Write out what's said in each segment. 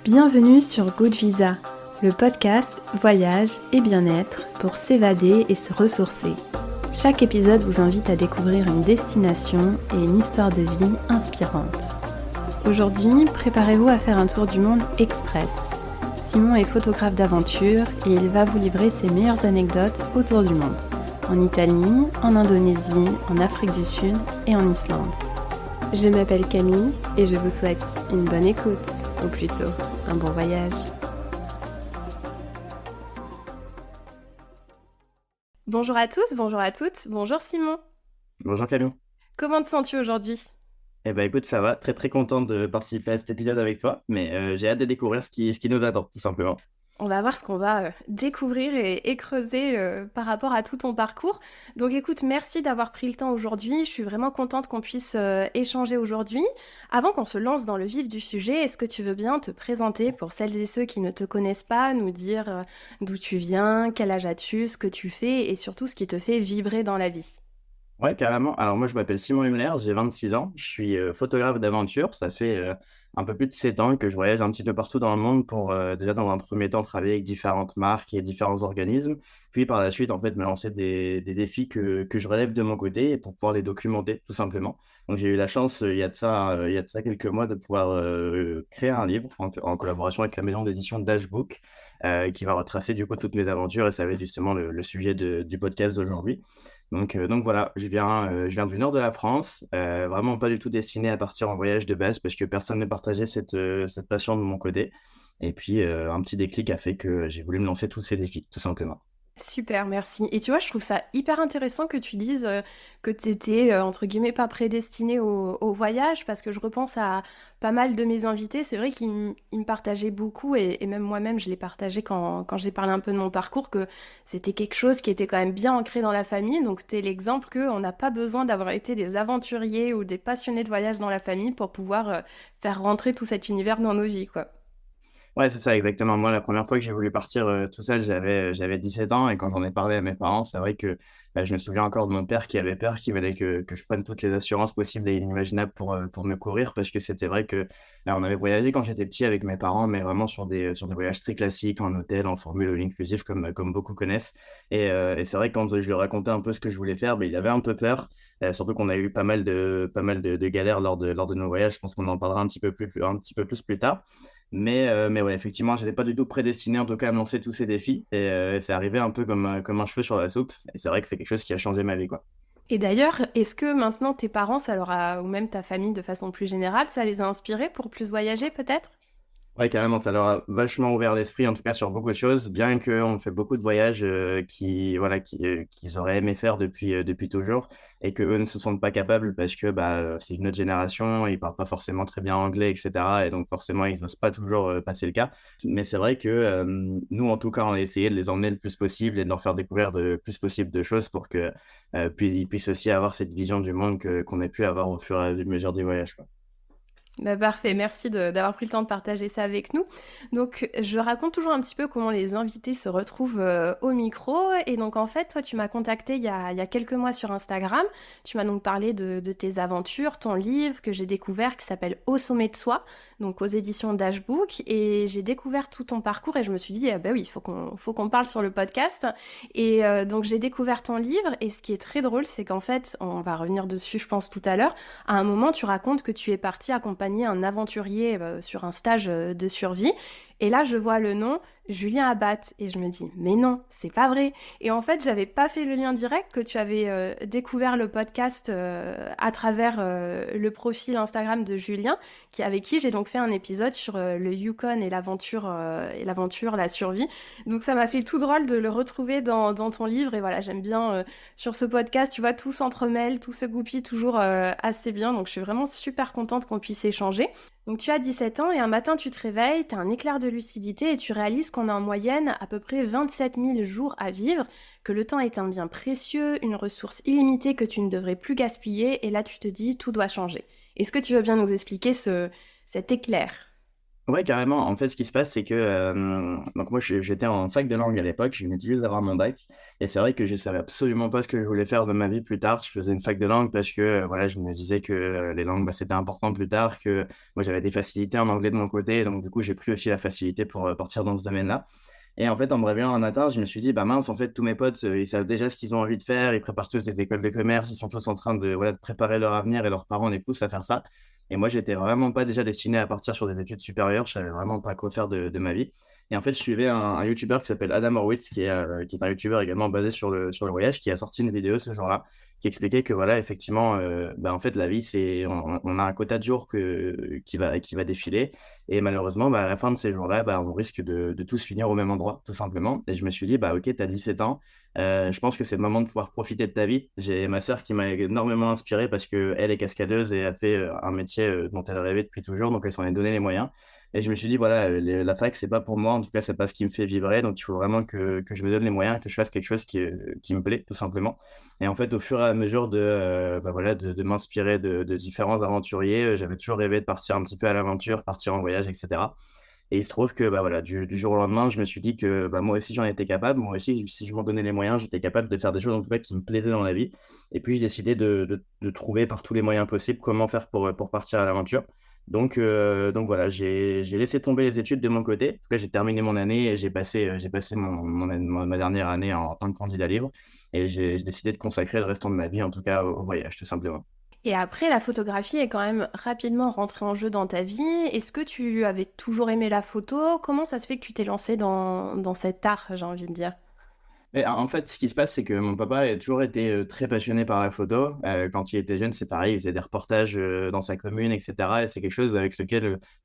Bienvenue sur Good Visa, le podcast voyage et bien-être pour s'évader et se ressourcer. Chaque épisode vous invite à découvrir une destination et une histoire de vie inspirante. Aujourd'hui, préparez-vous à faire un tour du monde express. Simon est photographe d'aventure et il va vous livrer ses meilleures anecdotes autour du monde. En Italie, en Indonésie, en Afrique du Sud et en Islande. Je m'appelle Camille et je vous souhaite une bonne écoute, ou plutôt un bon voyage. Bonjour à tous, bonjour à toutes, bonjour Simon. Bonjour Camille. Comment te sens-tu aujourd'hui ? Eh ben écoute, ça va, très très content de participer à cet épisode avec toi, mais j'ai hâte de découvrir ce qui nous attend, tout simplement. On va voir ce qu'on va découvrir et creuser par rapport à tout ton parcours. Donc écoute, merci d'avoir pris le temps aujourd'hui. Je suis vraiment contente qu'on puisse échanger aujourd'hui. Avant qu'on se lance dans le vif du sujet, est-ce que tu veux bien te présenter pour celles et ceux qui ne te connaissent pas, nous dire d'où tu viens, quel âge as-tu, ce que tu fais et surtout ce qui te fait vibrer dans la vie ? Ouais, carrément. Alors moi, je m'appelle Simon Humeler, j'ai 26 ans, je suis photographe d'aventure. Ça fait un peu plus de 7 ans que je voyage un petit peu partout dans le monde pour déjà dans un premier temps travailler avec différentes marques et différents organismes, puis par la suite en fait me lancer des défis que je relève de mon côté et pour pouvoir les documenter tout simplement. Donc j'ai eu la chance il y a de ça quelques mois de pouvoir créer un livre en collaboration avec la maison d'édition Dashbook qui va retracer du coup toutes mes aventures et ça va être justement le sujet du podcast d'aujourd'hui. Donc voilà, je viens du nord de la France, vraiment pas du tout destiné à partir en voyage de base parce que personne ne partageait cette passion de mon côté. Et puis un petit déclic a fait que j'ai voulu me lancer tous ces défis, tout simplement. Super, merci. Et tu vois, je trouve ça hyper intéressant que tu dises que tu étais, entre guillemets, pas prédestiné au voyage, parce que je repense à pas mal de mes invités. C'est vrai ils me partageaient beaucoup, et même moi-même, je l'ai partagé quand j'ai parlé un peu de mon parcours, que c'était quelque chose qui était quand même bien ancré dans la famille. Donc, tu es l'exemple qu'on n'a pas besoin d'avoir été des aventuriers ou des passionnés de voyage dans la famille pour pouvoir faire rentrer tout cet univers dans nos vies, quoi. Ouais, c'est ça, exactement. Moi, la première fois que j'ai voulu partir tout seul, j'avais 17 ans et quand j'en ai parlé à mes parents, c'est vrai que je me souviens encore de mon père qui avait peur, qui voulait que je prenne toutes les assurances possibles et inimaginables pour me courir parce que c'était vrai que là, on avait voyagé quand j'étais petit avec mes parents, mais vraiment sur des voyages très classiques, en hôtel, en formule all inclusive, comme beaucoup connaissent. Et c'est vrai que quand je lui racontais un peu ce que je voulais faire, il avait un peu peur. Surtout qu'on a eu pas mal de galères lors de nos voyages. Je pense qu'on en parlera un petit peu plus plus tard. Mais ouais, effectivement, je n'étais pas du tout prédestiné en tout cas à me lancer tous ces défis. Et c'est arrivé un peu comme un cheveu sur la soupe. Et c'est vrai que c'est quelque chose qui a changé ma vie, quoi. Et d'ailleurs, est-ce que maintenant tes parents, ou même ta famille de façon plus générale, ça les a inspirés pour plus voyager peut-être ? Ouais, carrément, ça leur a vachement ouvert l'esprit, en tout cas sur beaucoup de choses, bien qu'on fait beaucoup de voyages qu'ils auraient aimé faire depuis toujours et que eux ne se sentent pas capables parce que c'est une autre génération, ils parlent pas forcément très bien anglais, etc. Et donc forcément, ils n'osent pas toujours passer le cas. Mais c'est vrai que nous, en tout cas, on a essayé de les emmener le plus possible et de leur faire découvrir le plus possible de choses pour que puis ils puissent aussi avoir cette vision du monde qu'on a pu avoir au fur et à mesure des voyages, quoi. Bah parfait, merci d'avoir pris le temps de partager ça avec nous. Donc, je raconte toujours un petit peu comment les invités se retrouvent au micro. Et donc, en fait, toi, tu m'as contacté il y a quelques mois sur Instagram. Tu m'as donc parlé de tes aventures, ton livre que j'ai découvert qui s'appelle Au sommet de soi, donc aux éditions Dashbook. Et j'ai découvert tout ton parcours et je me suis dit, ah bah oui, faut qu'on parle sur le podcast. Et donc, j'ai découvert ton livre. Et ce qui est très drôle, c'est qu'en fait, on va revenir dessus, je pense, tout à l'heure. À un moment, tu racontes que tu es parti accompagner un aventurier sur un stage de survie. Et là, je vois le nom Julien Abbat et je me dis, mais non, c'est pas vrai. Et en fait, j'avais pas fait le lien direct que tu avais découvert le podcast à travers le profil Instagram de Julien, avec qui j'ai donc fait un épisode sur le Yukon et l'aventure, la survie. Donc ça m'a fait tout drôle de le retrouver dans ton livre. Et voilà, j'aime bien sur ce podcast, tu vois, tout s'entremêle, tout se goupille toujours assez bien. Donc je suis vraiment super contente qu'on puisse échanger. Donc tu as 17 ans et un matin tu te réveilles, tu as un éclair de lucidité et tu réalises qu'on a en moyenne à peu près 27 000 jours à vivre, que le temps est un bien précieux, une ressource illimitée que tu ne devrais plus gaspiller et là tu te dis tout doit changer. Est-ce que tu veux bien nous expliquer cet éclair ? Ouais, carrément. En fait, ce qui se passe, c'est que donc moi, j'étais en fac de langue à l'époque. Je venais juste d'avoir mon bac. Et c'est vrai que je savais absolument pas ce que je voulais faire de ma vie plus tard. Je faisais une fac de langue parce que voilà, je me disais que les langues, bah, c'était important plus tard, que moi, j'avais des facilités en anglais de mon côté. Donc, du coup, j'ai pris aussi la facilité pour partir dans ce domaine-là. Et en fait, en me réveillant un matin, je me suis dit, bah mince, en fait, tous mes potes, ils savent déjà ce qu'ils ont envie de faire. Ils préparent tous des écoles de commerce. Ils sont tous en train de, voilà, de préparer leur avenir et leurs parents les poussent à faire ça. Et moi, j'étais vraiment pas déjà destiné à partir sur des études supérieures. Je savais vraiment pas quoi faire de ma vie. Et en fait, je suivais un YouTuber qui s'appelle Adam Horowitz, qui est un YouTuber également basé sur le voyage, qui a sorti une vidéo ce jour-là, qui expliquait que voilà, effectivement, bah, en fait, la vie, on a un quota de jours qui va défiler. Et malheureusement, bah, à la fin de ces jours-là, bah, on risque de tous finir au même endroit, tout simplement. Et je me suis dit, bah, ok, tu as 17 ans. Je pense que c'est le moment de pouvoir profiter de ta vie. J'ai ma sœur qui m'a énormément inspiré parce qu'elle est cascadeuse et a fait un métier dont elle rêvait depuis toujours. Donc, elle s'en est donné les moyens. Et je me suis dit, voilà, la fac, c'est pas pour moi. En tout cas, c'est pas ce qui me fait vibrer. Donc, il faut vraiment que je me donne les moyens, que je fasse quelque chose qui me plaît, tout simplement. Et en fait, au fur et à mesure bah voilà, de m'inspirer de différents aventuriers, j'avais toujours rêvé de partir un petit peu à l'aventure, partir en voyage, etc. Et il se trouve que bah voilà, du jour au lendemain, je me suis dit que bah, moi aussi j'en étais capable, moi aussi si je m'en donnais les moyens, j'étais capable de faire des choses en tout cas qui me plaisaient dans la vie. Et puis j'ai décidé de trouver par tous les moyens possibles comment faire pour partir à l'aventure. Donc voilà, j'ai laissé tomber les études de mon côté. En tout cas, j'ai terminé mon année et j'ai passé ma dernière année en tant que candidat libre. Et j'ai décidé de consacrer le restant de ma vie, en tout cas, au voyage, tout simplement. Et après, la photographie est quand même rapidement rentrée en jeu dans ta vie. Est-ce que tu avais toujours aimé la photo? Comment ça se fait que tu t'es lancé dans cet art, j'ai envie de dire? Mais en fait, ce qui se passe, c'est que mon papa a toujours été très passionné par la photo. Quand il était jeune, c'est pareil, il faisait des reportages dans sa commune, etc. Et c'est quelque chose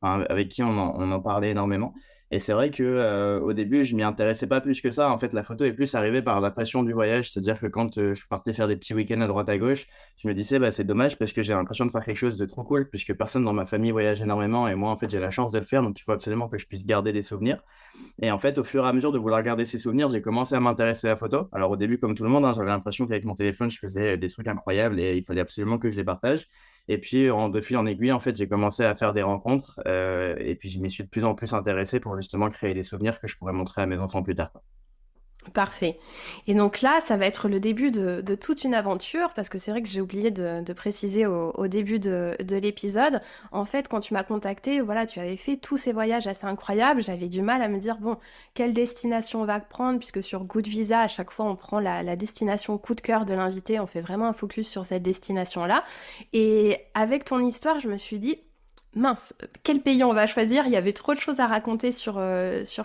enfin, avec qui on en parlait énormément. Et c'est vrai que au début, je m'y intéressais pas plus que ça. En fait, la photo est plus arrivée par la passion du voyage. C'est-à-dire que quand je partais faire des petits week-ends à droite à gauche, je me disais, bah, c'est dommage parce que j'ai l'impression de faire quelque chose de trop cool, puisque personne dans ma famille voyage énormément. Et moi, en fait, j'ai la chance de le faire. Donc, il faut absolument que je puisse garder des souvenirs. Et en fait, au fur et à mesure de vouloir garder ces souvenirs, j'ai commencé à m'intéresser à la photo. Alors au début, comme tout le monde, hein, j'avais l'impression qu'avec mon téléphone, je faisais des trucs incroyables et il fallait absolument que je les partage. Et puis, de fil en aiguille, en fait, j'ai commencé à faire des rencontres et puis je m'y suis de plus en plus intéressé pour justement créer des souvenirs que je pourrais montrer à mes enfants plus tard. Parfait. Et donc là, ça va être le début de toute une aventure, parce que c'est vrai que j'ai oublié de préciser au début de l'épisode. En fait, quand tu m'as contacté, voilà, tu avais fait tous ces voyages assez incroyables. J'avais du mal à me dire, bon, quelle destination on va prendre, puisque sur Good Visa, à chaque fois, on prend la destination coup de cœur de l'invité. On fait vraiment un focus sur cette destination-là. Et avec ton histoire, je me suis dit, mince, quel pays on va choisir? Il y avait trop de choses à raconter sur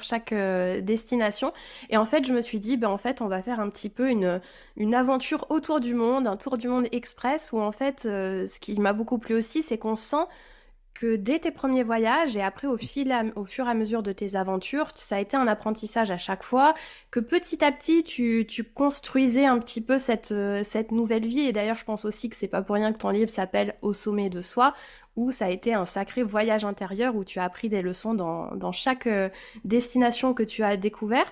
chaque destination. Et en fait, je me suis dit, ben en fait, on va faire un petit peu une aventure autour du monde, un tour du monde express, où en fait, ce qui m'a beaucoup plu aussi, c'est qu'on sent que dès tes premiers voyages et après au fur et à mesure de tes aventures, ça a été un apprentissage à chaque fois, que petit à petit tu construisais un petit peu cette nouvelle vie. Et d'ailleurs, je pense aussi que c'est pas pour rien que ton livre s'appelle Au sommet de soi, où ça a été un sacré voyage intérieur où tu as appris des leçons dans chaque destination que tu as découvert.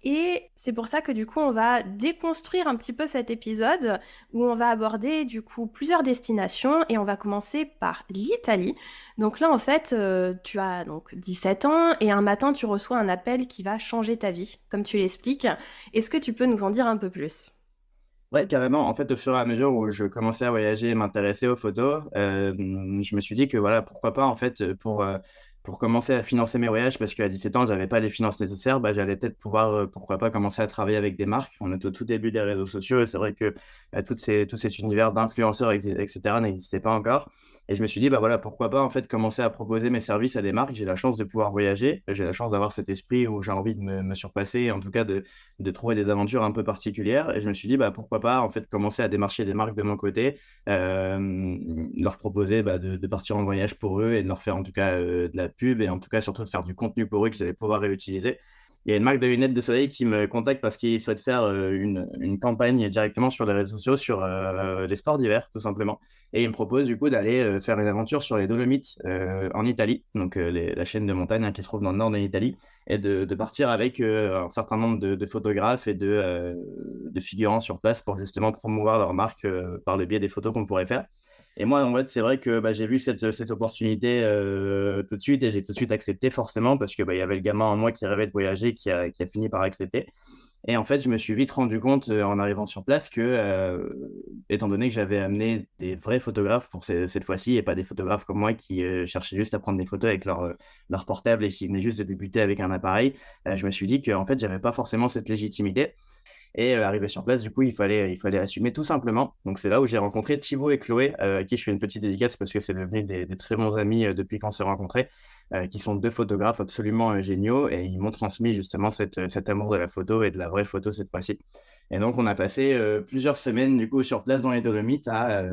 Et c'est pour ça que du coup, on va déconstruire un petit peu cet épisode où on va aborder du coup plusieurs destinations et on va commencer par l'Italie. Donc là, en fait, tu as donc 17 ans et un matin, tu reçois un appel qui va changer ta vie, comme tu l'expliques. Est-ce que tu peux nous en dire un peu plus? Ouais, carrément. En fait, au fur et à mesure où je commençais à voyager et m'intéresser aux photos, je me suis dit que voilà, pourquoi pas, en fait, pour commencer à financer mes voyages, parce qu'à 17 ans, j'avais pas les finances nécessaires, bah, j'allais peut-être pouvoir, pourquoi pas, commencer à travailler avec des marques. On est au tout début des réseaux sociaux et c'est vrai que tout cet univers d'influenceurs, etc., n'existait pas encore. Et je me suis dit, bah voilà, pourquoi pas, en fait, commencer à proposer mes services à des marques. J'ai la chance de pouvoir voyager, j'ai la chance d'avoir cet esprit où j'ai envie de me surpasser, et en tout cas de trouver des aventures un peu particulières. Et je me suis dit, bah, pourquoi pas, en fait, commencer à démarcher des marques de mon côté, leur proposer bah, de partir en voyage pour eux et de leur faire en tout cas de la pub et en tout cas surtout de faire du contenu pour eux qu'ils allaient pouvoir réutiliser. Il y a une marque de lunettes de soleil qui me contacte parce qu'ils souhaitent faire une campagne directement sur les réseaux sociaux sur les sports d'hiver, tout simplement. Et ils me proposent du coup d'aller faire une aventure sur les Dolomites en Italie, donc la chaîne de montagne hein, qui se trouve dans le nord de l'Italie, et de partir avec un certain nombre de photographes et de figurants sur place pour justement promouvoir leur marque par le biais des photos qu'on pourrait faire. Et moi, en fait, c'est vrai que j'ai vu cette opportunité tout de suite et j'ai tout de suite accepté forcément parce que il y avait le gamin en moi qui rêvait de voyager qui a fini par accepter. Et en fait, je me suis vite rendu compte en arrivant sur place que, étant donné que j'avais amené des vrais photographes pour cette fois-ci et pas des photographes comme moi qui cherchaient juste à prendre des photos avec leur portable et qui venaient juste de débuter avec un appareil, je me suis dit qu'en fait, j'avais pas forcément cette légitimité. Et arrivé sur place, du coup, il fallait assumer tout simplement. Donc, c'est là où j'ai rencontré Thibaut et Chloé, à qui je fais une petite dédicace parce que c'est devenu des très bons amis depuis qu'on s'est rencontrés, qui sont deux photographes absolument géniaux et ils m'ont transmis justement cet amour de la photo et de la vraie photo cette fois-ci. Et donc, on a passé plusieurs semaines du coup sur place dans les Dolomites à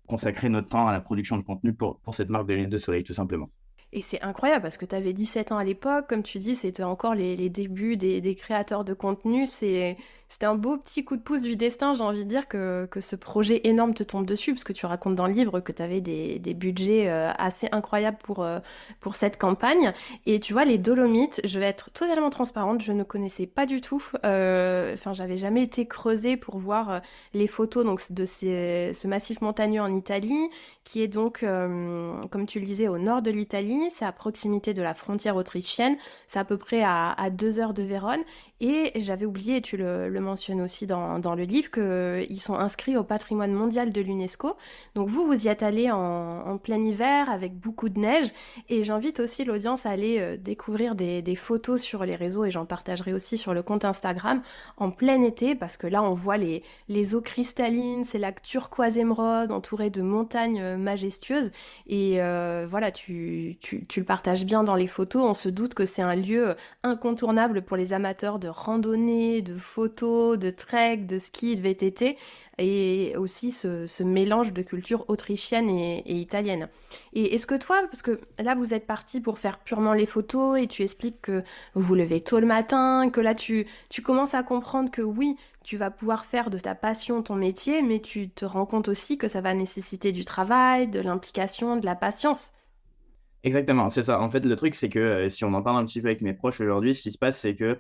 consacrer notre temps à la production de contenu pour cette marque de lunettes de soleil, tout simplement. Et c'est incroyable parce que tu avais 17 ans à l'époque, comme tu dis, c'était encore les débuts des créateurs de contenu. C'était un beau petit coup de pouce du destin, j'ai envie de dire, que ce projet énorme te tombe dessus, parce que tu racontes dans le livre que tu avais des budgets assez incroyables pour cette campagne. Et tu vois, les Dolomites, je vais être totalement transparente, je ne connaissais pas du tout. Enfin, j'avais jamais été creusée pour voir les photos donc, de ce massif montagneux en Italie, qui est donc, comme tu le disais, au nord de l'Italie. C'est à proximité de la frontière autrichienne. C'est à peu près à 2 heures de Vérone. Et j'avais oublié, et tu le mentionnes aussi dans le livre, qu'ils sont inscrits au patrimoine mondial de l'UNESCO. Donc vous y êtes allé en plein hiver avec beaucoup de neige. Et j'invite aussi l'audience à aller découvrir des photos sur les réseaux, et j'en partagerai aussi sur le compte Instagram, en plein été, parce que là on voit les eaux cristallines, ces lacs turquoise émeraude entourés de montagnes majestueuses. Et voilà, tu le partages bien dans les photos. On se doute que c'est un lieu incontournable pour les amateurs de randonnée, de photos, de trek, de ski, de VTT, et aussi ce mélange de culture autrichienne et italienne. Et est-ce que toi, parce que là vous êtes parti pour faire purement les photos et tu expliques que vous vous levez tôt le matin, que là tu commences à comprendre que oui, tu vas pouvoir faire de ta passion ton métier, mais tu te rends compte aussi que ça va nécessiter du travail, de l'implication, de la patience. Exactement, c'est ça. En fait, le truc, c'est que si on en parle un petit peu avec mes proches aujourd'hui, ce qui se passe, c'est que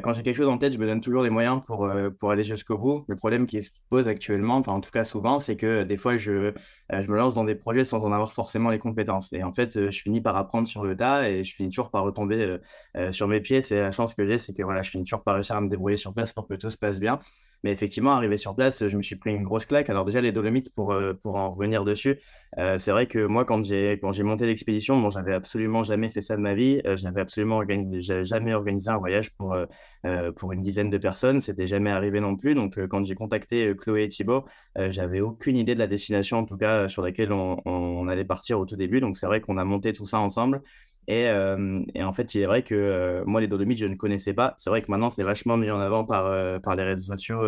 quand j'ai quelque chose en tête, je me donne toujours les moyens pour aller jusqu'au bout. Le problème qui se pose actuellement, enfin en tout cas souvent, c'est que des fois, je me lance dans des projets sans en avoir forcément les compétences. Et en fait, je finis par apprendre sur le tas et je finis toujours par retomber sur mes pieds. C'est la chance que j'ai, c'est que voilà, je finis toujours par réussir à me débrouiller sur place pour que tout se passe bien. Mais effectivement, arrivé sur place, je me suis pris une grosse claque. Alors déjà, les Dolomites, pour en revenir dessus, c'est vrai que moi, quand j'ai monté l'expédition, bon, j'avais absolument jamais fait ça de ma vie. J'avais jamais organisé un voyage pour une dizaine de personnes. C'était jamais arrivé non plus. Donc, quand j'ai contacté Chloé et Thibaut, j'avais aucune idée de la destination, en tout cas, sur laquelle on allait partir au tout début. Donc, c'est vrai qu'on a monté tout ça ensemble. Et en fait, il est vrai que moi, les Dolomites, je ne connaissais pas. C'est vrai que maintenant, c'est vachement mis en avant par les réseaux sociaux,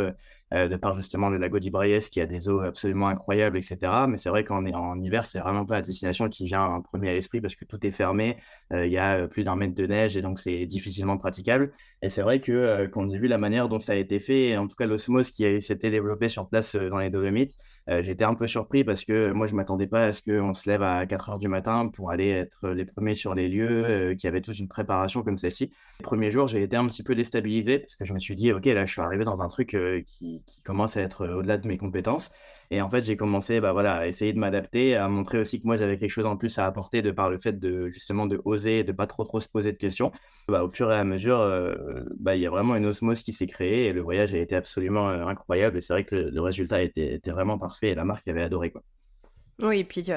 de par justement le lago di Braies qui a des eaux absolument incroyables, etc. Mais c'est vrai qu'en hiver, c'est vraiment pas la destination qui vient en premier à l'esprit parce que tout est fermé. Il y a plus d'un mètre de neige et donc c'est difficilement praticable. Et c'est vrai que quand j'ai vu la manière dont ça a été fait, et en tout cas l'osmose s'était développée sur place dans les Dolomites, j'étais un peu surpris parce que moi, je m'attendais pas à ce qu'on se lève à 4 heures du matin pour aller être les premiers sur les lieux, qui avaient tous une préparation comme celle-ci. Les premiers jours, j'ai été un petit peu déstabilisé parce que je me suis dit, OK, là, je suis arrivé dans un truc qui commence à être au-delà de mes compétences. Et en fait, j'ai commencé voilà, à essayer de m'adapter, à montrer aussi que moi, j'avais quelque chose en plus à apporter de par le fait de justement de oser, de pas trop se poser de questions. Au fur et à mesure, il y a vraiment une osmose qui s'est créée et le voyage a été absolument incroyable. Et c'est vrai que le résultat était vraiment parfait et la marque avait adoré, quoi. Oui, et puis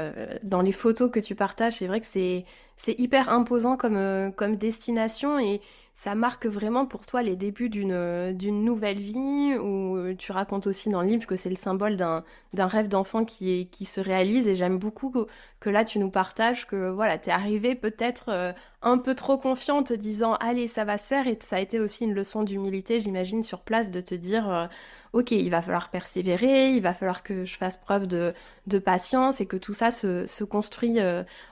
dans les photos que tu partages, c'est vrai que c'est hyper imposant comme destination, et ça marque vraiment pour toi les débuts d'une nouvelle vie, où tu racontes aussi dans le livre que c'est le symbole d'un rêve d'enfant qui se réalise. Et j'aime beaucoup que là tu nous partages que voilà, t'es arrivé peut-être un peu trop confiant, te disant allez, ça va se faire, et ça a été aussi une leçon d'humilité, j'imagine, sur place, de te dire ok, il va falloir persévérer, il va falloir que je fasse preuve de patience, et que tout ça se construit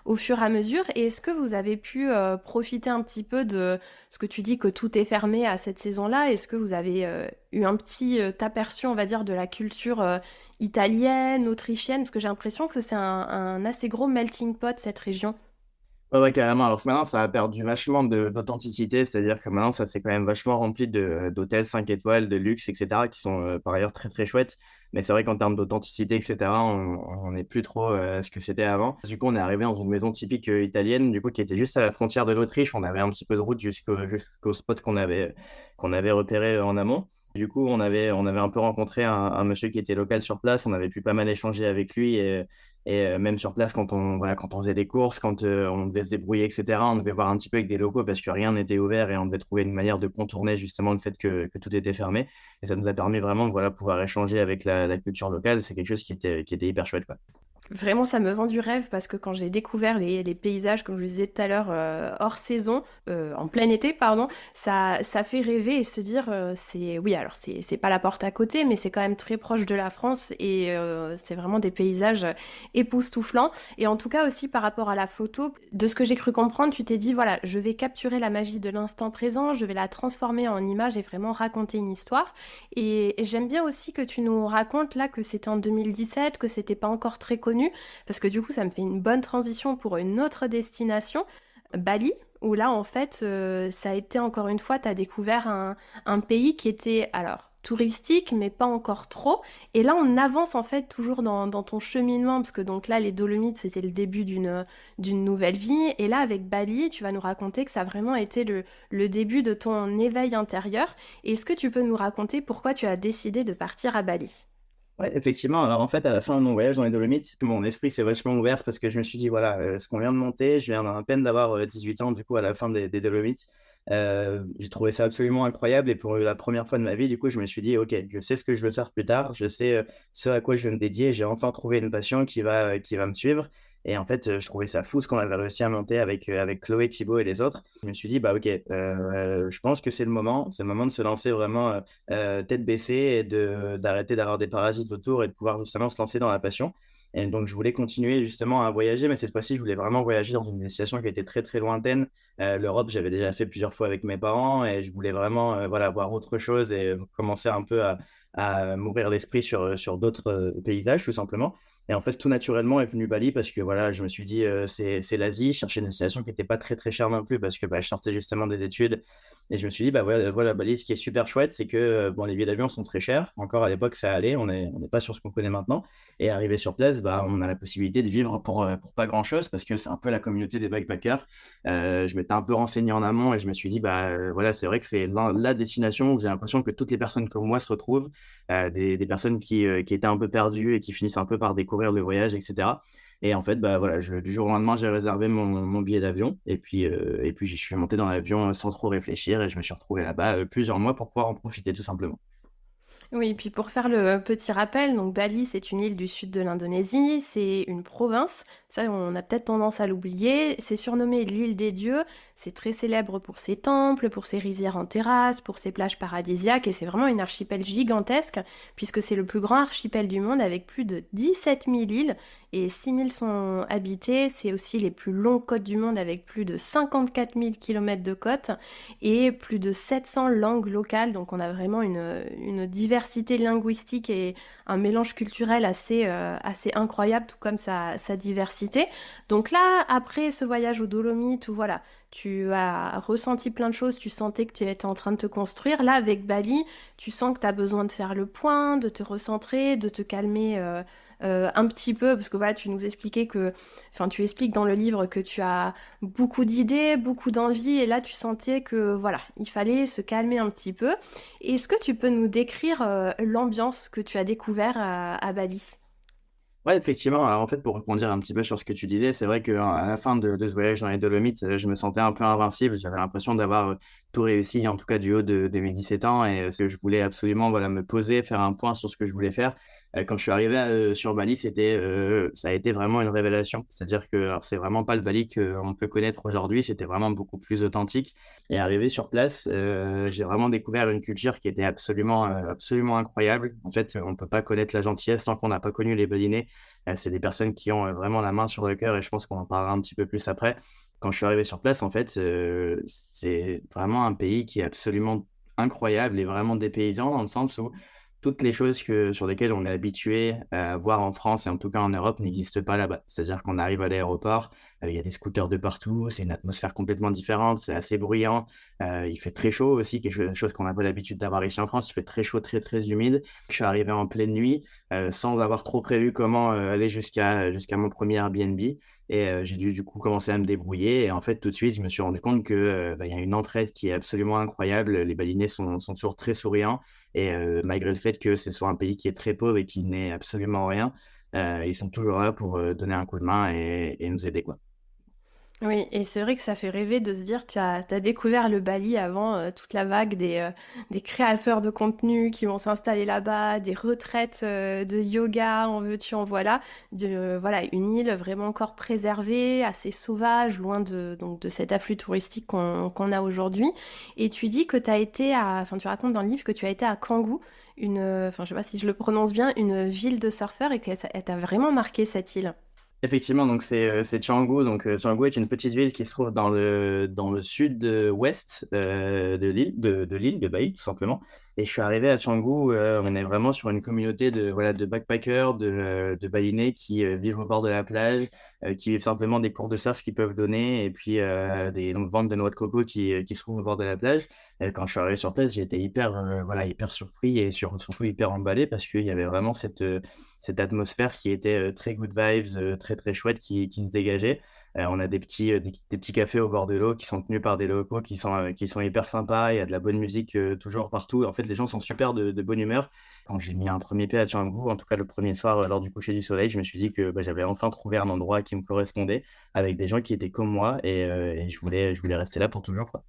au fur et à mesure. Et est-ce que vous avez pu profiter un petit peu de ce que tu dis, que tout est fermé à cette saison-là? Est-ce que vous avez eu un petit aperçu, on va dire, de la culture italienne, autrichienne? Parce que j'ai l'impression que c'est un assez gros melting pot, cette région. Ouais, ouais, carrément. Alors maintenant, ça a perdu vachement d'authenticité, c'est-à-dire que maintenant, ça s'est quand même vachement rempli d'hôtels 5 étoiles, de luxe, etc., qui sont par ailleurs très très chouettes. Mais c'est vrai qu'en termes d'authenticité, etc., on n'est plus trop ce que c'était avant. Du coup, on est arrivé dans une maison typique italienne, du coup, qui était juste à la frontière de l'Autriche. On avait un petit peu de route jusqu'au spot qu'on avait repéré en amont. Du coup, on avait un peu rencontré un monsieur qui était local sur place. On avait pu pas mal échanger avec lui et même sur place, quand on faisait des courses, quand on devait se débrouiller, etc., on devait voir un petit peu avec des locaux parce que rien n'était ouvert et on devait trouver une manière de contourner justement le fait que tout était fermé. Et ça nous a permis vraiment de pouvoir échanger avec la culture locale. C'est quelque chose qui était hyper chouette, quoi. Vraiment, ça me vend du rêve parce que quand j'ai découvert les paysages, comme je vous disais tout à l'heure, hors saison, en plein été, pardon, ça fait rêver et se dire, oui, alors c'est pas la porte à côté, mais c'est quand même très proche de la France et c'est vraiment des paysages époustouflants. Et en tout cas aussi par rapport à la photo, de ce que j'ai cru comprendre, tu t'es dit, voilà, je vais capturer la magie de l'instant présent, je vais la transformer en image et vraiment raconter une histoire. Et j'aime bien aussi que tu nous racontes là que c'était en 2017, que c'était pas encore très connu, parce que du coup ça me fait une bonne transition pour une autre destination, Bali, où là en fait ça a été encore une fois, tu as découvert un pays qui était alors touristique mais pas encore trop. Et là on avance en fait toujours dans ton cheminement, parce que donc là les Dolomites c'était le début d'une nouvelle vie. Et là avec Bali tu vas nous raconter que ça a vraiment été le début de ton éveil intérieur. Est-ce que tu peux nous raconter pourquoi tu as décidé de partir à Bali? Ouais, effectivement. Alors, en fait, à la fin de mon voyage dans les Dolomites, mon esprit s'est vachement ouvert parce que je me suis dit, voilà, ce qu'on vient de monter, je viens à peine d'avoir 18 ans, du coup, à la fin des Dolomites. J'ai trouvé ça absolument incroyable et pour la première fois de ma vie, du coup, je me suis dit, OK, je sais ce que je veux faire plus tard, je sais ce à quoi je veux me dédier. J'ai enfin trouvé une passion qui va me suivre. Et en fait, je trouvais ça fou ce qu'on avait réussi à monter avec Chloé, Thibaut et les autres. Je me suis dit, bah, OK, je pense que c'est le moment de se lancer vraiment tête baissée et d'arrêter d'avoir des parasites autour et de pouvoir justement se lancer dans la passion. Et donc, je voulais continuer justement à voyager, mais cette fois-ci, je voulais vraiment voyager dans une destination qui était très, très lointaine. L'Europe, j'avais déjà fait plusieurs fois avec mes parents et je voulais vraiment voilà, voir autre chose et commencer un peu à m'ouvrir l'esprit sur d'autres paysages, tout simplement. Et en fait, tout naturellement est venu Bali parce que voilà, je me suis dit, c'est l'Asie, je cherchais une destination qui n'était pas très, très chère non plus parce que je sortais justement des études. Et je me suis dit, bah voilà, Bali, ce qui est super chouette, c'est que bon, les billets d'avion sont très chers. Encore à l'époque, ça allait, on n'est pas sur ce qu'on connaît maintenant. Et arrivé sur place, bah, on a la possibilité de vivre pour pas grand-chose parce que c'est un peu la communauté des backpackers. Je m'étais un peu renseigné en amont et je me suis dit, bah voilà, c'est vrai que c'est la destination où j'ai l'impression que toutes les personnes comme moi se retrouvent, des personnes qui étaient un peu perdues et qui finissent un peu par découvrir le voyage, etc. Et en fait, bah voilà, du jour au lendemain, j'ai réservé mon billet d'avion et puis je suis monté dans l'avion sans trop réfléchir et je me suis retrouvé là-bas plusieurs mois pour pouvoir en profiter tout simplement. Oui, et puis pour faire le petit rappel, donc Bali, c'est une île du sud de l'Indonésie, c'est une province, ça on a peut-être tendance à l'oublier, c'est surnommé l'île des dieux, c'est très célèbre pour ses temples, pour ses rizières en terrasse, pour ses plages paradisiaques, et c'est vraiment une archipel gigantesque, puisque c'est le plus grand archipel du monde avec plus de 17 000 îles, et 6 000 sont habitées, c'est aussi les plus longues côtes du monde avec plus de 54 000 kilomètres de côte, et plus de 700 langues locales, donc on a vraiment une diversité linguistique et un mélange culturel assez incroyable, tout comme sa diversité. Donc là, après ce voyage aux Dolomites, où voilà, tu as ressenti plein de choses, tu sentais que tu étais en train de te construire, là avec Bali, tu sens que tu as besoin de faire le point, de te recentrer, de te calmer. Un petit peu, parce que voilà, tu nous expliquais enfin, tu expliques dans le livre que tu as beaucoup d'idées, beaucoup d'envie, et là tu sentais que voilà, il fallait se calmer un petit peu. Est-ce que tu peux nous décrire l'ambiance que tu as découvert à Bali? Ouais, effectivement. Alors, en fait, pour répondre un petit peu sur ce que tu disais, c'est vrai qu'à la fin de ce voyage dans les Dolomites, je me sentais un peu invincible. J'avais l'impression d'avoir tout réussi, en tout cas du haut de mes 17 ans. Et que je voulais absolument voilà, me poser, faire un point sur ce que je voulais faire. Quand je suis arrivé sur Bali, ça a été vraiment une révélation. C'est-à-dire que alors, c'est vraiment pas le Bali qu'on peut connaître aujourd'hui. C'était vraiment beaucoup plus authentique. Et arrivé sur place, j'ai vraiment découvert une culture qui était absolument incroyable. En fait, on peut pas connaître la gentillesse tant qu'on n'a pas connu les Balinais. C'est des personnes qui ont vraiment la main sur le cœur et je pense qu'on en parlera un petit peu plus après. Quand je suis arrivé sur place, en fait, c'est vraiment un pays qui est absolument incroyable et vraiment dépaysant dans le sens où toutes les choses sur lesquelles on est habitué à voir en France et en tout cas en Europe n'existent pas là-bas. C'est-à-dire qu'on arrive à l'aéroport, Il y a des scooters de partout, c'est une atmosphère complètement différente, c'est assez bruyant. Il fait très chaud aussi, quelque chose qu'on n'a pas l'habitude d'avoir ici en France. Il fait très chaud, très, très humide. Je suis arrivé en pleine nuit, sans avoir trop prévu comment aller jusqu'à mon premier Airbnb. Et j'ai dû du coup commencer à me débrouiller. Et en fait, tout de suite, je me suis rendu compte que il y a une entraide qui est absolument incroyable. Les Balinais sont toujours très souriants. Et malgré le fait que ce soit un pays qui est très pauvre et qui n'est absolument rien, ils sont toujours là pour donner un coup de main et nous aider, quoi. Oui, et c'est vrai que ça fait rêver de se dire, tu as découvert le Bali avant toute la vague des créateurs de contenu qui vont s'installer là-bas, des retraites de yoga, en veux-tu, en voilà. Voilà, une île vraiment encore préservée, assez sauvage, loin donc, de cet afflux touristique qu'on a aujourd'hui. Et tu dis que tu as été enfin, tu racontes dans le livre que tu as été à Canggu, enfin, je sais pas si je le prononce bien, une ville de surfeurs et qu'elle t'a vraiment marqué cette île. Effectivement, donc c'est Canggu. Donc Canggu est une petite ville qui se trouve dans le sud-ouest de l'île de Bali, tout simplement. Et je suis arrivé à Canggu, on est vraiment sur une communauté de backpackers, de Balinais qui vivent au bord de la plage, qui vivent simplement des cours de surf qu'ils peuvent donner, et puis des donc, ventes de noix de coco qui se trouvent au bord de la plage. Et quand je suis arrivé sur place, j'ai été hyper surpris et surtout hyper emballé parce qu'il y avait vraiment cette atmosphère qui était très good vibes, très très chouette qui se dégageait. On a des petits cafés au bord de l'eau qui sont tenus par des locaux qui sont hyper sympas. Il y a de la bonne musique toujours partout. En fait, les gens sont super de bonne humeur. Quand j'ai mis un premier pied à Canggu, en tout cas le premier soir lors du coucher du soleil, je me suis dit que j'avais enfin trouvé un endroit qui me correspondait avec des gens qui étaient comme moi et je voulais rester là pour toujours, quoi.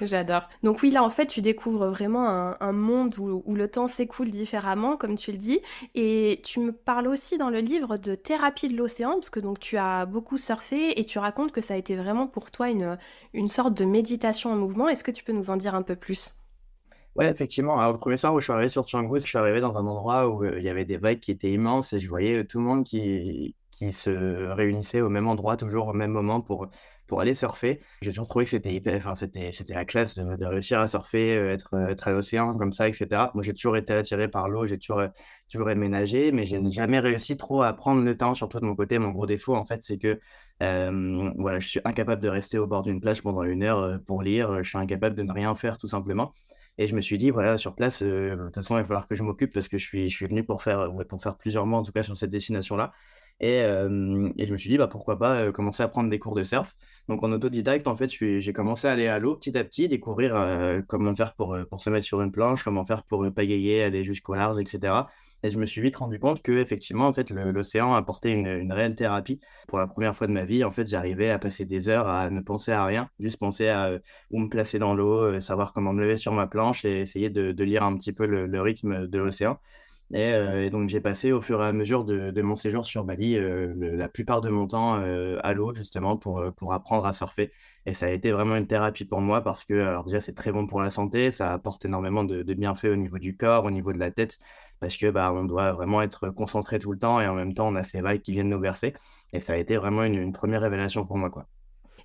J'adore. Donc oui, là, en fait, tu découvres vraiment un monde où le temps s'écoule différemment, comme tu le dis. Et tu me parles aussi dans le livre de thérapie de l'océan, parce que donc tu as beaucoup surfé et tu racontes que ça a été vraiment pour toi une sorte de méditation en mouvement. Est-ce que tu peux nous en dire un peu plus? Ouais, effectivement. Alors, le premier soir où je suis arrivé sur Canggu, je suis arrivé dans un endroit où il y avait des vagues qui étaient immenses et je voyais tout le monde qui se réunissait au même endroit, toujours au même moment pour aller surfer. J'ai toujours trouvé que c'était la classe de réussir à surfer, être à l'océan comme ça, etc. Moi, j'ai toujours été attiré par l'eau, j'ai toujours aimé nager, mais j'ai jamais réussi trop à prendre le temps, surtout de mon côté. Mon gros défaut, en fait, c'est que voilà, je suis incapable de rester au bord d'une plage pendant 1 heure pour lire. Je suis incapable de ne rien faire, tout simplement. Et je me suis dit, voilà, sur place, de toute façon, il va falloir que je m'occupe parce que je suis venu pour faire plusieurs mois, en tout cas, sur cette destination-là. Et je me suis dit, bah, pourquoi pas commencer à prendre des cours de surf. Donc, en autodidacte, en fait, j'ai commencé à aller à l'eau petit à petit, découvrir comment faire pour se mettre sur une planche, comment faire pour pagayer, aller jusqu'au large, etc. Et je me suis vite rendu compte que, effectivement, en fait, l'océan apportait une réelle thérapie. Pour la première fois de ma vie, en fait, j'arrivais à passer des heures à ne penser à rien, juste penser à où me placer dans l'eau, savoir comment me lever sur ma planche et essayer de lire un petit peu le rythme de l'océan. Et donc, j'ai passé au fur et à mesure de mon séjour sur Bali la plupart de mon temps à l'eau, justement, pour apprendre à surfer. Et ça a été vraiment une thérapie pour moi parce que, alors déjà, c'est très bon pour la santé, ça apporte énormément de bienfaits au niveau du corps, au niveau de la tête, parce que bah, on doit vraiment être concentré tout le temps et en même temps, on a ces vagues qui viennent nous bercer. Et ça a été vraiment une première révélation pour moi, quoi.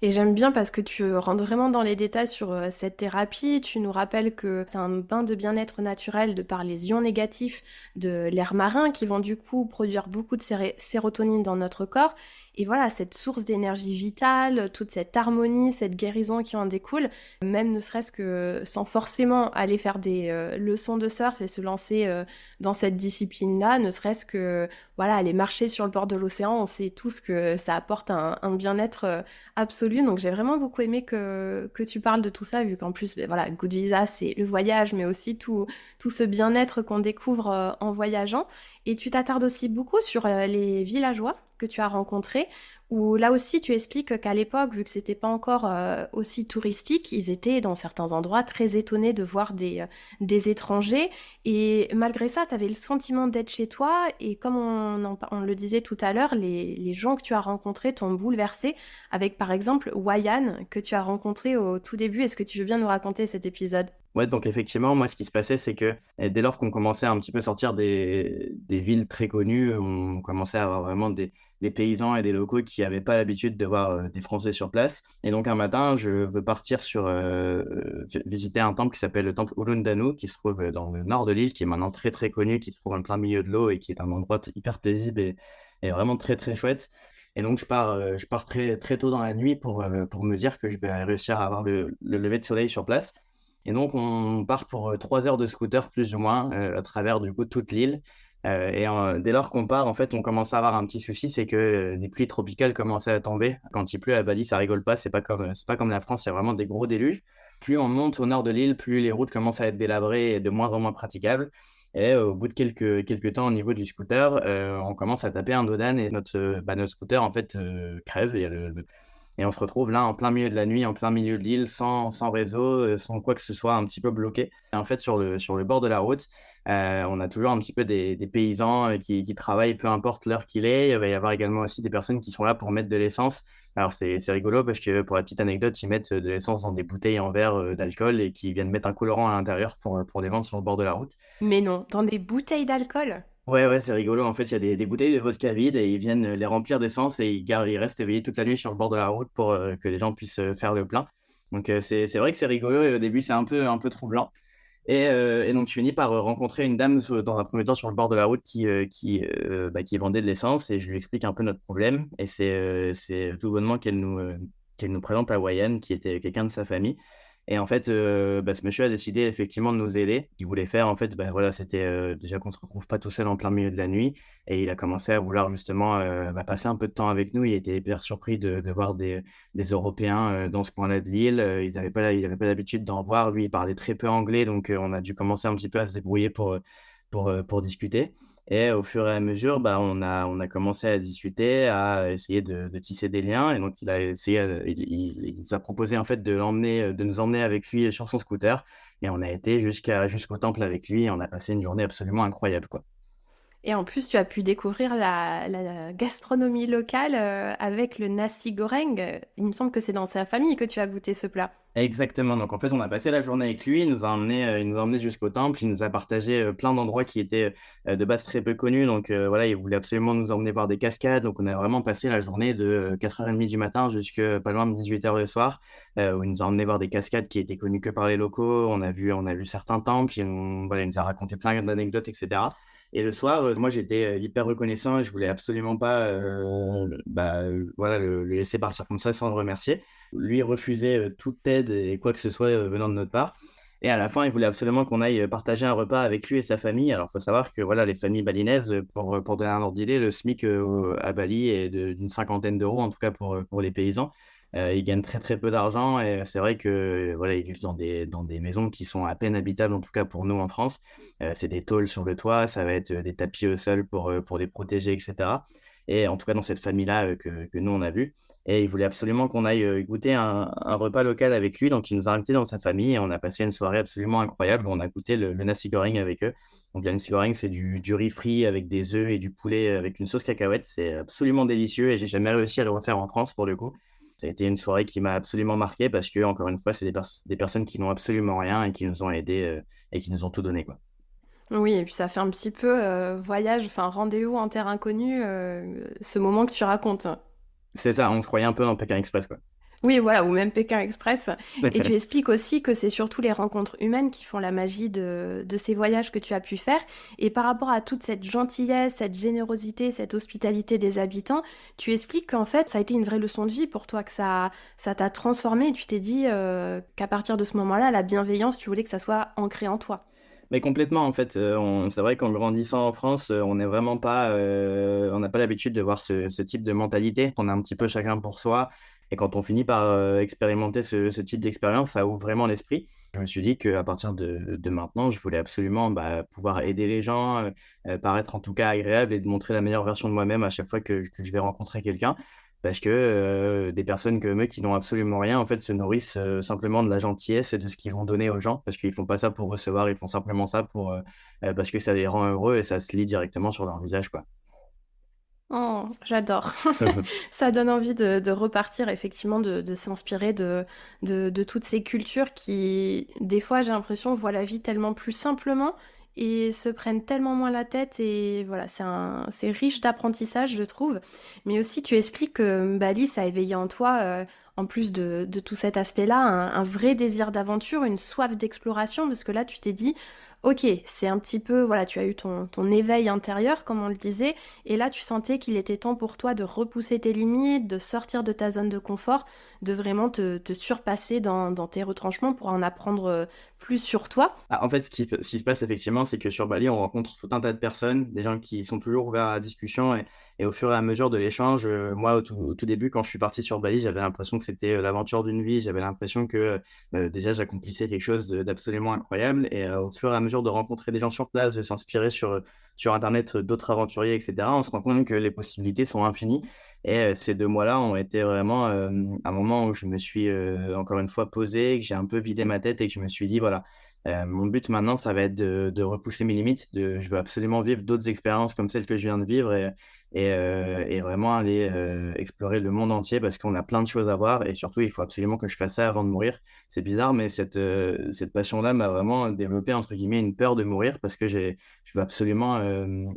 Et j'aime bien parce que tu rentres vraiment dans les détails sur cette thérapie. Tu nous rappelles que c'est un bain de bien-être naturel de par les ions négatifs de l'air marin qui vont du coup produire beaucoup de sérotonine dans notre corps. Et voilà, cette source d'énergie vitale, toute cette harmonie, cette guérison qui en découle, même ne serait-ce que sans forcément aller faire des leçons de surf et se lancer dans cette discipline-là, ne serait-ce que voilà, aller marcher sur le bord de l'océan, on sait tous que ça apporte un bien-être absolue. Donc j'ai vraiment beaucoup aimé que tu parles de tout ça, vu qu'en plus, ben, voilà, Good Visa, c'est le voyage, mais aussi tout ce bien-être qu'on découvre en voyageant. Et tu t'attardes aussi beaucoup sur les villageois que tu as rencontrés, où là aussi tu expliques qu'à l'époque, vu que c'était pas encore aussi touristique, ils étaient dans certains endroits très étonnés de voir des étrangers. Et malgré ça, tu avais le sentiment d'être chez toi. Et comme on le disait tout à l'heure, les gens que tu as rencontrés t'ont bouleversé avec par exemple Wayan que tu as rencontré au tout début. Est-ce que tu veux bien nous raconter cet épisode? Ouais, donc effectivement, moi, ce qui se passait, c'est que dès lors qu'on commençait à un petit peu sortir des villes très connues, on commençait à avoir vraiment des paysans et des locaux qui n'avaient pas l'habitude de voir des Français sur place. Et donc, un matin, je veux partir visiter un temple qui s'appelle le temple Ulundanu, qui se trouve dans le nord de l'île, qui est maintenant très, très connu, qui se trouve en plein milieu de l'eau et qui est un endroit hyper paisible et vraiment très, très chouette. Et donc, je pars très, très tôt dans la nuit pour me dire que je vais réussir à avoir le lever de soleil sur place. Et donc, on part pour 3 heures de scooter, plus ou moins, à travers, du coup, toute l'île. Dès lors qu'on part, en fait, on commence à avoir un petit souci, c'est que des pluies tropicales commençaient à tomber. Quand il pleut à Bali, ça rigole pas, c'est pas comme la France, il y a vraiment des gros déluges. Plus on monte au nord de l'île, plus les routes commencent à être délabrées et de moins en moins praticables. Et au bout de quelques temps, au niveau du scooter, on commence à taper un dos d'âne et notre scooter, en fait, crève. Et on se retrouve là en plein milieu de la nuit, en plein milieu de l'île, sans réseau, sans quoi que ce soit, un petit peu bloqué. Et en fait, sur le bord de la route, on a toujours un petit peu des paysans qui travaillent, peu importe l'heure qu'il est. Il va y avoir également aussi des personnes qui sont là pour mettre de l'essence. Alors, c'est rigolo parce que, pour la petite anecdote, ils mettent de l'essence dans des bouteilles en verre d'alcool et qui viennent mettre un colorant à l'intérieur pour les vendre sur le bord de la route. Mais non, dans des bouteilles d'alcool? Ouais, ouais, c'est rigolo. En fait, il y a des bouteilles de vodka vides et ils viennent les remplir d'essence et ils restent éveillés toute la nuit sur le bord de la route pour que les gens puissent faire le plein. Donc, c'est vrai que c'est rigolo et au début, c'est un peu troublant. Et donc, je finis par rencontrer une dame dans un premier temps sur le bord de la route qui vendait de l'essence et je lui explique un peu notre problème. Et c'est tout bonnement qu'elle nous présente à Wayan, qui était quelqu'un de sa famille. Et en fait, ce monsieur a décidé effectivement de nous aider. Il voulait faire, en fait, voilà, c'était déjà qu'on se retrouve pas tout seul en plein milieu de la nuit. Et il a commencé à vouloir justement passer un peu de temps avec nous. Il était hyper surpris de voir des Européens dans ce coin-là de l'île. Ils avaient pas l'habitude d'en voir. Lui, il parlait très peu anglais, donc on a dû commencer un petit peu à se débrouiller pour discuter. Et au fur et à mesure, on a commencé à discuter, à essayer de tisser des liens. Et donc, il a essayé, il nous a proposé en fait de nous emmener avec lui sur son scooter. Et on a été jusqu'au temple avec lui. Et on a passé une journée absolument incroyable, quoi. Et en plus, tu as pu découvrir la gastronomie locale avec le nasi goreng. Il me semble que c'est dans sa famille que tu as goûté ce plat. Exactement. Donc, en fait, on a passé la journée avec lui. Il nous a emmené jusqu'au temple. Il nous a partagé plein d'endroits qui étaient de base très peu connus. Donc, voilà, il voulait absolument nous emmener voir des cascades. Donc, on a vraiment passé la journée de 4h30 du matin jusqu'à pas loin de 18h le soir, où il nous a emmené voir des cascades qui étaient connues que par les locaux. On a vu certains temples. Voilà, il nous a raconté plein d'anecdotes, etc. Et le soir, moi, j'étais hyper reconnaissant et je voulais absolument pas voilà, le laisser partir comme ça sans le remercier. Lui refusait toute aide et quoi que ce soit venant de notre part. Et à la fin, il voulait absolument qu'on aille partager un repas avec lui et sa famille. Alors, il faut savoir que voilà, les familles balinaises, pour donner un ordre d'idée, le SMIC à Bali est d'une cinquantaine d'euros, en tout cas pour les paysans. Ils gagnent très très peu d'argent et c'est vrai que voilà, ils vivent dans des maisons qui sont à peine habitables, en tout cas pour nous en France. C'est des tôles sur le toit, ça va être des tapis au sol pour les protéger, etc. Et en tout cas, dans cette famille-là que nous, on a vu. Et il voulait absolument qu'on aille goûter un repas local avec lui. Donc, il nous a invités dans sa famille et on a passé une soirée absolument incroyable. On a goûté le nasi goreng avec eux. Donc, le nasi goreng, c'est du riz frit avec des œufs et du poulet avec une sauce cacahuète. C'est absolument délicieux et j'ai jamais réussi à le refaire en France pour le coup. Ça a été une soirée qui m'a absolument marqué parce que, encore une fois, c'est des personnes qui n'ont absolument rien et qui nous ont aidés et qui nous ont tout donné, quoi. Oui, et puis ça fait un petit peu voyage, enfin rendez-vous en terre inconnue, ce moment que tu racontes. C'est ça, on se croyait un peu dans Pékin Express, quoi. Oui, voilà, ou même Pékin Express. Et tu expliques aussi que c'est surtout les rencontres humaines qui font la magie de ces voyages que tu as pu faire. Et par rapport à toute cette gentillesse, cette générosité, cette hospitalité des habitants, tu expliques qu'en fait, ça a été une vraie leçon de vie pour toi, que ça t'a transformé et tu t'es dit qu'à partir de ce moment-là, la bienveillance, tu voulais que ça soit ancré en toi. Mais complètement, en fait, c'est vrai qu'en grandissant en France, on n'est vraiment pas, on n'a pas l'habitude de voir ce type de mentalité. On est un petit peu chacun pour soi. Et quand on finit par expérimenter ce type d'expérience, ça ouvre vraiment l'esprit. Je me suis dit qu'à partir de maintenant, je voulais absolument pouvoir aider les gens, paraître en tout cas agréable et de montrer la meilleure version de moi-même à chaque fois que je vais rencontrer quelqu'un. Parce que des personnes comme eux qui n'ont absolument rien, en fait, se nourrissent simplement de la gentillesse et de ce qu'ils vont donner aux gens. Parce qu'ils font pas ça pour recevoir, ils font simplement ça parce que ça les rend heureux et ça se lit directement sur leur visage, quoi. Oh, j'adore. Ça donne envie de repartir, effectivement, de s'inspirer de toutes ces cultures qui, des fois, j'ai l'impression, voient la vie tellement plus simplement et se prennent tellement moins la tête. Et voilà, c'est riche d'apprentissage, je trouve. Mais aussi, tu expliques que Bali, ça a éveillé en toi, en plus de tout cet aspect-là, un vrai désir d'aventure, une soif d'exploration, parce que là, tu t'es dit, Ok, c'est un petit peu, voilà, tu as eu ton éveil intérieur, comme on le disait, et là tu sentais qu'il était temps pour toi de repousser tes limites, de sortir de ta zone de confort, de vraiment te surpasser dans tes retranchements pour en apprendre plus sur toi. Ah, en fait, ce qui se passe effectivement, c'est que sur Bali, on rencontre tout un tas de personnes, des gens qui sont toujours ouverts à la discussion et au fur et à mesure de l'échange, moi, au tout début, quand je suis parti sur Bali, j'avais l'impression que c'était l'aventure d'une vie. J'avais l'impression que déjà, j'accomplissais quelque chose d'absolument incroyable. Et au fur et à mesure de rencontrer des gens sur place, de s'inspirer sur Internet d'autres aventuriers, etc., on se rend compte que les possibilités sont infinies. Et ces 2 mois-là ont été vraiment un moment où je me suis encore une fois posé, que j'ai un peu vidé ma tête et que je me suis dit, voilà, mon but maintenant, ça va être de repousser mes limites. Je veux absolument vivre d'autres expériences comme celles que je viens de vivre et vraiment aller explorer le monde entier parce qu'on a plein de choses à voir et surtout, il faut absolument que je fasse ça avant de mourir. C'est bizarre, mais cette passion-là m'a vraiment développé, entre guillemets, une peur de mourir parce que je veux absolument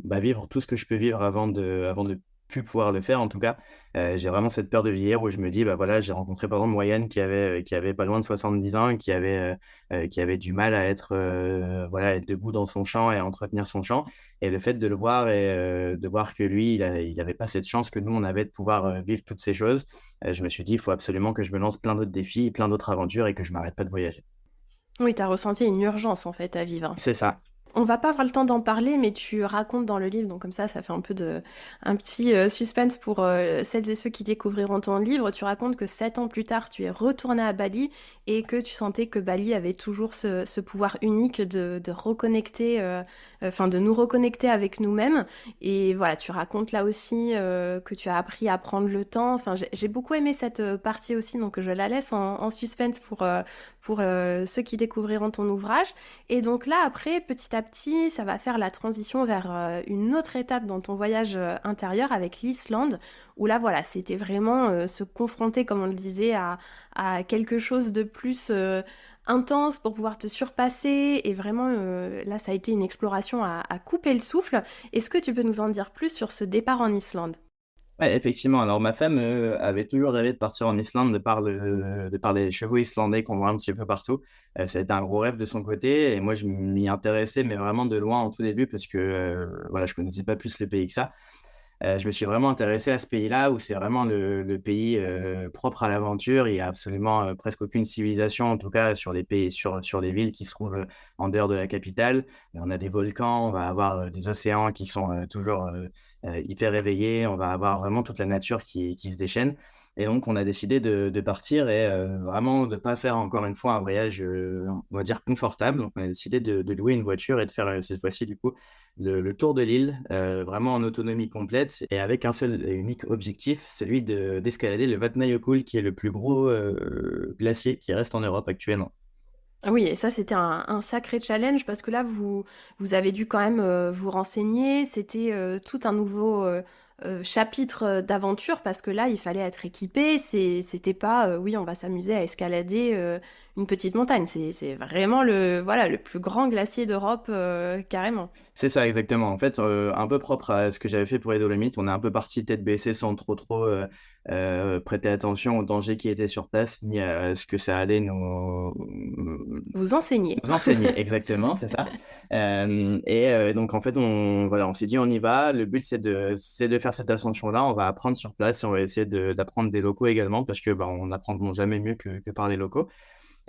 vivre tout ce que je peux vivre avant de plus pouvoir le faire, en tout cas. J'ai vraiment cette peur de vieillir où je me dis, bah voilà, j'ai rencontré par exemple Moyenne qui avait pas loin de 70 ans, qui avait du mal à être, voilà, être debout dans son champ et à entretenir son champ. Et le fait de le voir et de voir que lui, il avait pas cette chance que nous, on avait de pouvoir vivre toutes ces choses, je me suis dit, il faut absolument que je me lance plein d'autres défis, plein d'autres aventures et que je m'arrête pas de voyager. Oui, tu as ressenti une urgence en fait à vivre. C'est ça. On va pas avoir le temps d'en parler, mais tu racontes dans le livre, donc comme ça fait un petit suspense pour celles et ceux qui découvriront ton livre. Tu racontes que 7 ans plus tard, tu es retourné à Bali et que tu sentais que Bali avait toujours ce pouvoir unique de reconnecter, enfin de nous reconnecter avec nous-mêmes. Et voilà, tu racontes là aussi que tu as appris à prendre le temps. Enfin, j'ai beaucoup aimé cette partie aussi, donc je la laisse en suspense pour ceux qui découvriront ton ouvrage. Et donc là, après, petit à petit, ça va faire la transition vers une autre étape dans ton voyage intérieur avec l'Islande, où là, voilà, c'était vraiment se confronter, comme on le disait, à quelque chose de plus intense pour pouvoir te surpasser. Et vraiment, là, ça a été une exploration à couper le souffle. Est-ce que tu peux nous en dire plus sur ce départ en Islande? Ouais, effectivement. Alors, ma femme avait toujours rêvé de partir en Islande de par les chevaux islandais qu'on voit un petit peu partout. Ça a été un gros rêve de son côté. Et moi, je m'y intéressais, mais vraiment de loin en tout début, parce que voilà, je connaissais pas plus le pays que ça. Je me suis vraiment intéressé à ce pays-là, où c'est vraiment le pays propre à l'aventure. Il y a absolument presque aucune civilisation, en tout cas sur les pays, sur les villes qui se trouvent en dehors de la capitale. Et on a des volcans, on va avoir des océans qui sont toujours hyper éveillés. On va avoir vraiment toute la nature qui se déchaîne. Et donc, on a décidé de partir et vraiment de ne pas faire encore une fois un voyage, on va dire, confortable. Donc, on a décidé de louer une voiture et de faire cette fois-ci, du coup, le tour de l'île, vraiment en autonomie complète et avec un seul et unique objectif, celui d'escalader le Vatnajökull, qui est le plus gros glacier qui reste en Europe actuellement. Ah oui, et ça, c'était un sacré challenge parce que là, vous avez dû quand même vous renseigner. C'était tout un nouveau chapitre d'aventure parce que là, il fallait être équipé. C'était pas, oui, on va s'amuser à escalader une petite montagne. C'est vraiment voilà, le plus grand glacier d'Europe, carrément. C'est ça, exactement. En fait, un peu propre à ce que j'avais fait pour les Dolomites, on est un peu parti tête baissée sans trop prêter attention aux dangers qui étaient sur place, ni à ce que ça allait Vous enseignez. nous enseigner. Exactement, c'est ça. Donc, en fait, voilà, on s'est dit, on y va. Le but, c'est de faire cette ascension-là. On va apprendre sur place et on va essayer d'apprendre des locaux également, parce que bah, on n'apprend jamais mieux que par les locaux.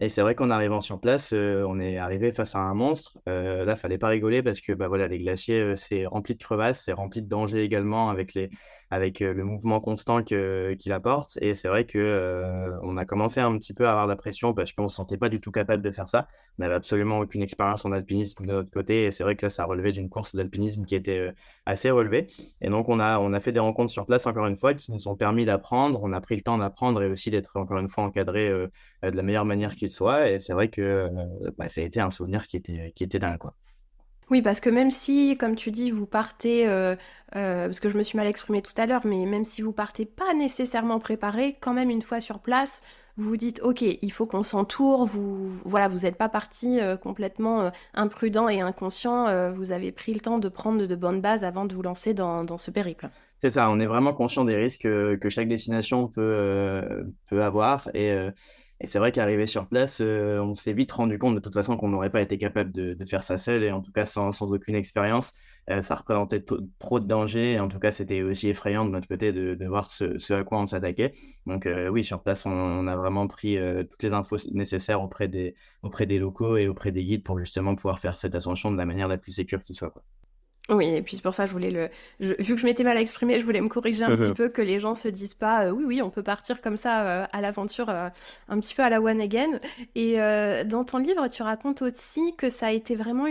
Et c'est vrai qu'en arrivant sur place, on est arrivé face à un monstre. Là, fallait pas rigoler parce que bah, voilà, les glaciers, c'est rempli de crevasses, c'est rempli de dangers également avec le mouvement constant qu'il apporte. Et c'est vrai que on a commencé un petit peu à avoir la pression parce qu'on ne se sentait pas du tout capable de faire ça. On n'avait absolument aucune expérience en alpinisme de notre côté. Et c'est vrai que là, ça relevait d'une course d'alpinisme qui était assez relevée. Et donc, on a fait des rencontres sur place, encore une fois, qui nous ont permis d'apprendre. On a pris le temps d'apprendre et aussi d'être, encore une fois, encadré de la meilleure manière qu'il soit. Et c'est vrai que bah, ça a été un souvenir qui était dingue, quoi. Oui, parce que même si, comme tu dis, vous partez, parce que je me suis mal exprimée tout à l'heure, mais même si vous partez pas nécessairement préparé, quand même une fois sur place, vous vous dites, ok, il faut qu'on s'entoure. Voilà, vous n'êtes pas parti complètement imprudent et inconscient. Vous avez pris le temps de prendre de bonnes bases avant de vous lancer dans ce périple. C'est ça, on est vraiment conscient des risques que chaque destination peut avoir. Et c'est vrai qu'arrivé sur place, on s'est vite rendu compte de toute façon qu'on n'aurait pas été capable de faire ça seul et en tout cas sans aucune expérience. Ça représentait trop de dangers et en tout cas, c'était aussi effrayant de notre côté de voir ce à quoi on s'attaquait. Donc oui, sur place, on a vraiment pris, toutes les infos nécessaires auprès des locaux et auprès des guides pour justement pouvoir faire cette ascension de la manière la plus sécure qui soit, quoi. Oui et puis c'est pour ça je voulais vu que je m'étais mal exprimée, je voulais me corriger un petit peu, que les gens se disent pas, «Oui, oui, on peut partir comme ça, à l'aventure, un petit peu à la one again» et dans ton livre, tu racontes aussi que ça a été vraiment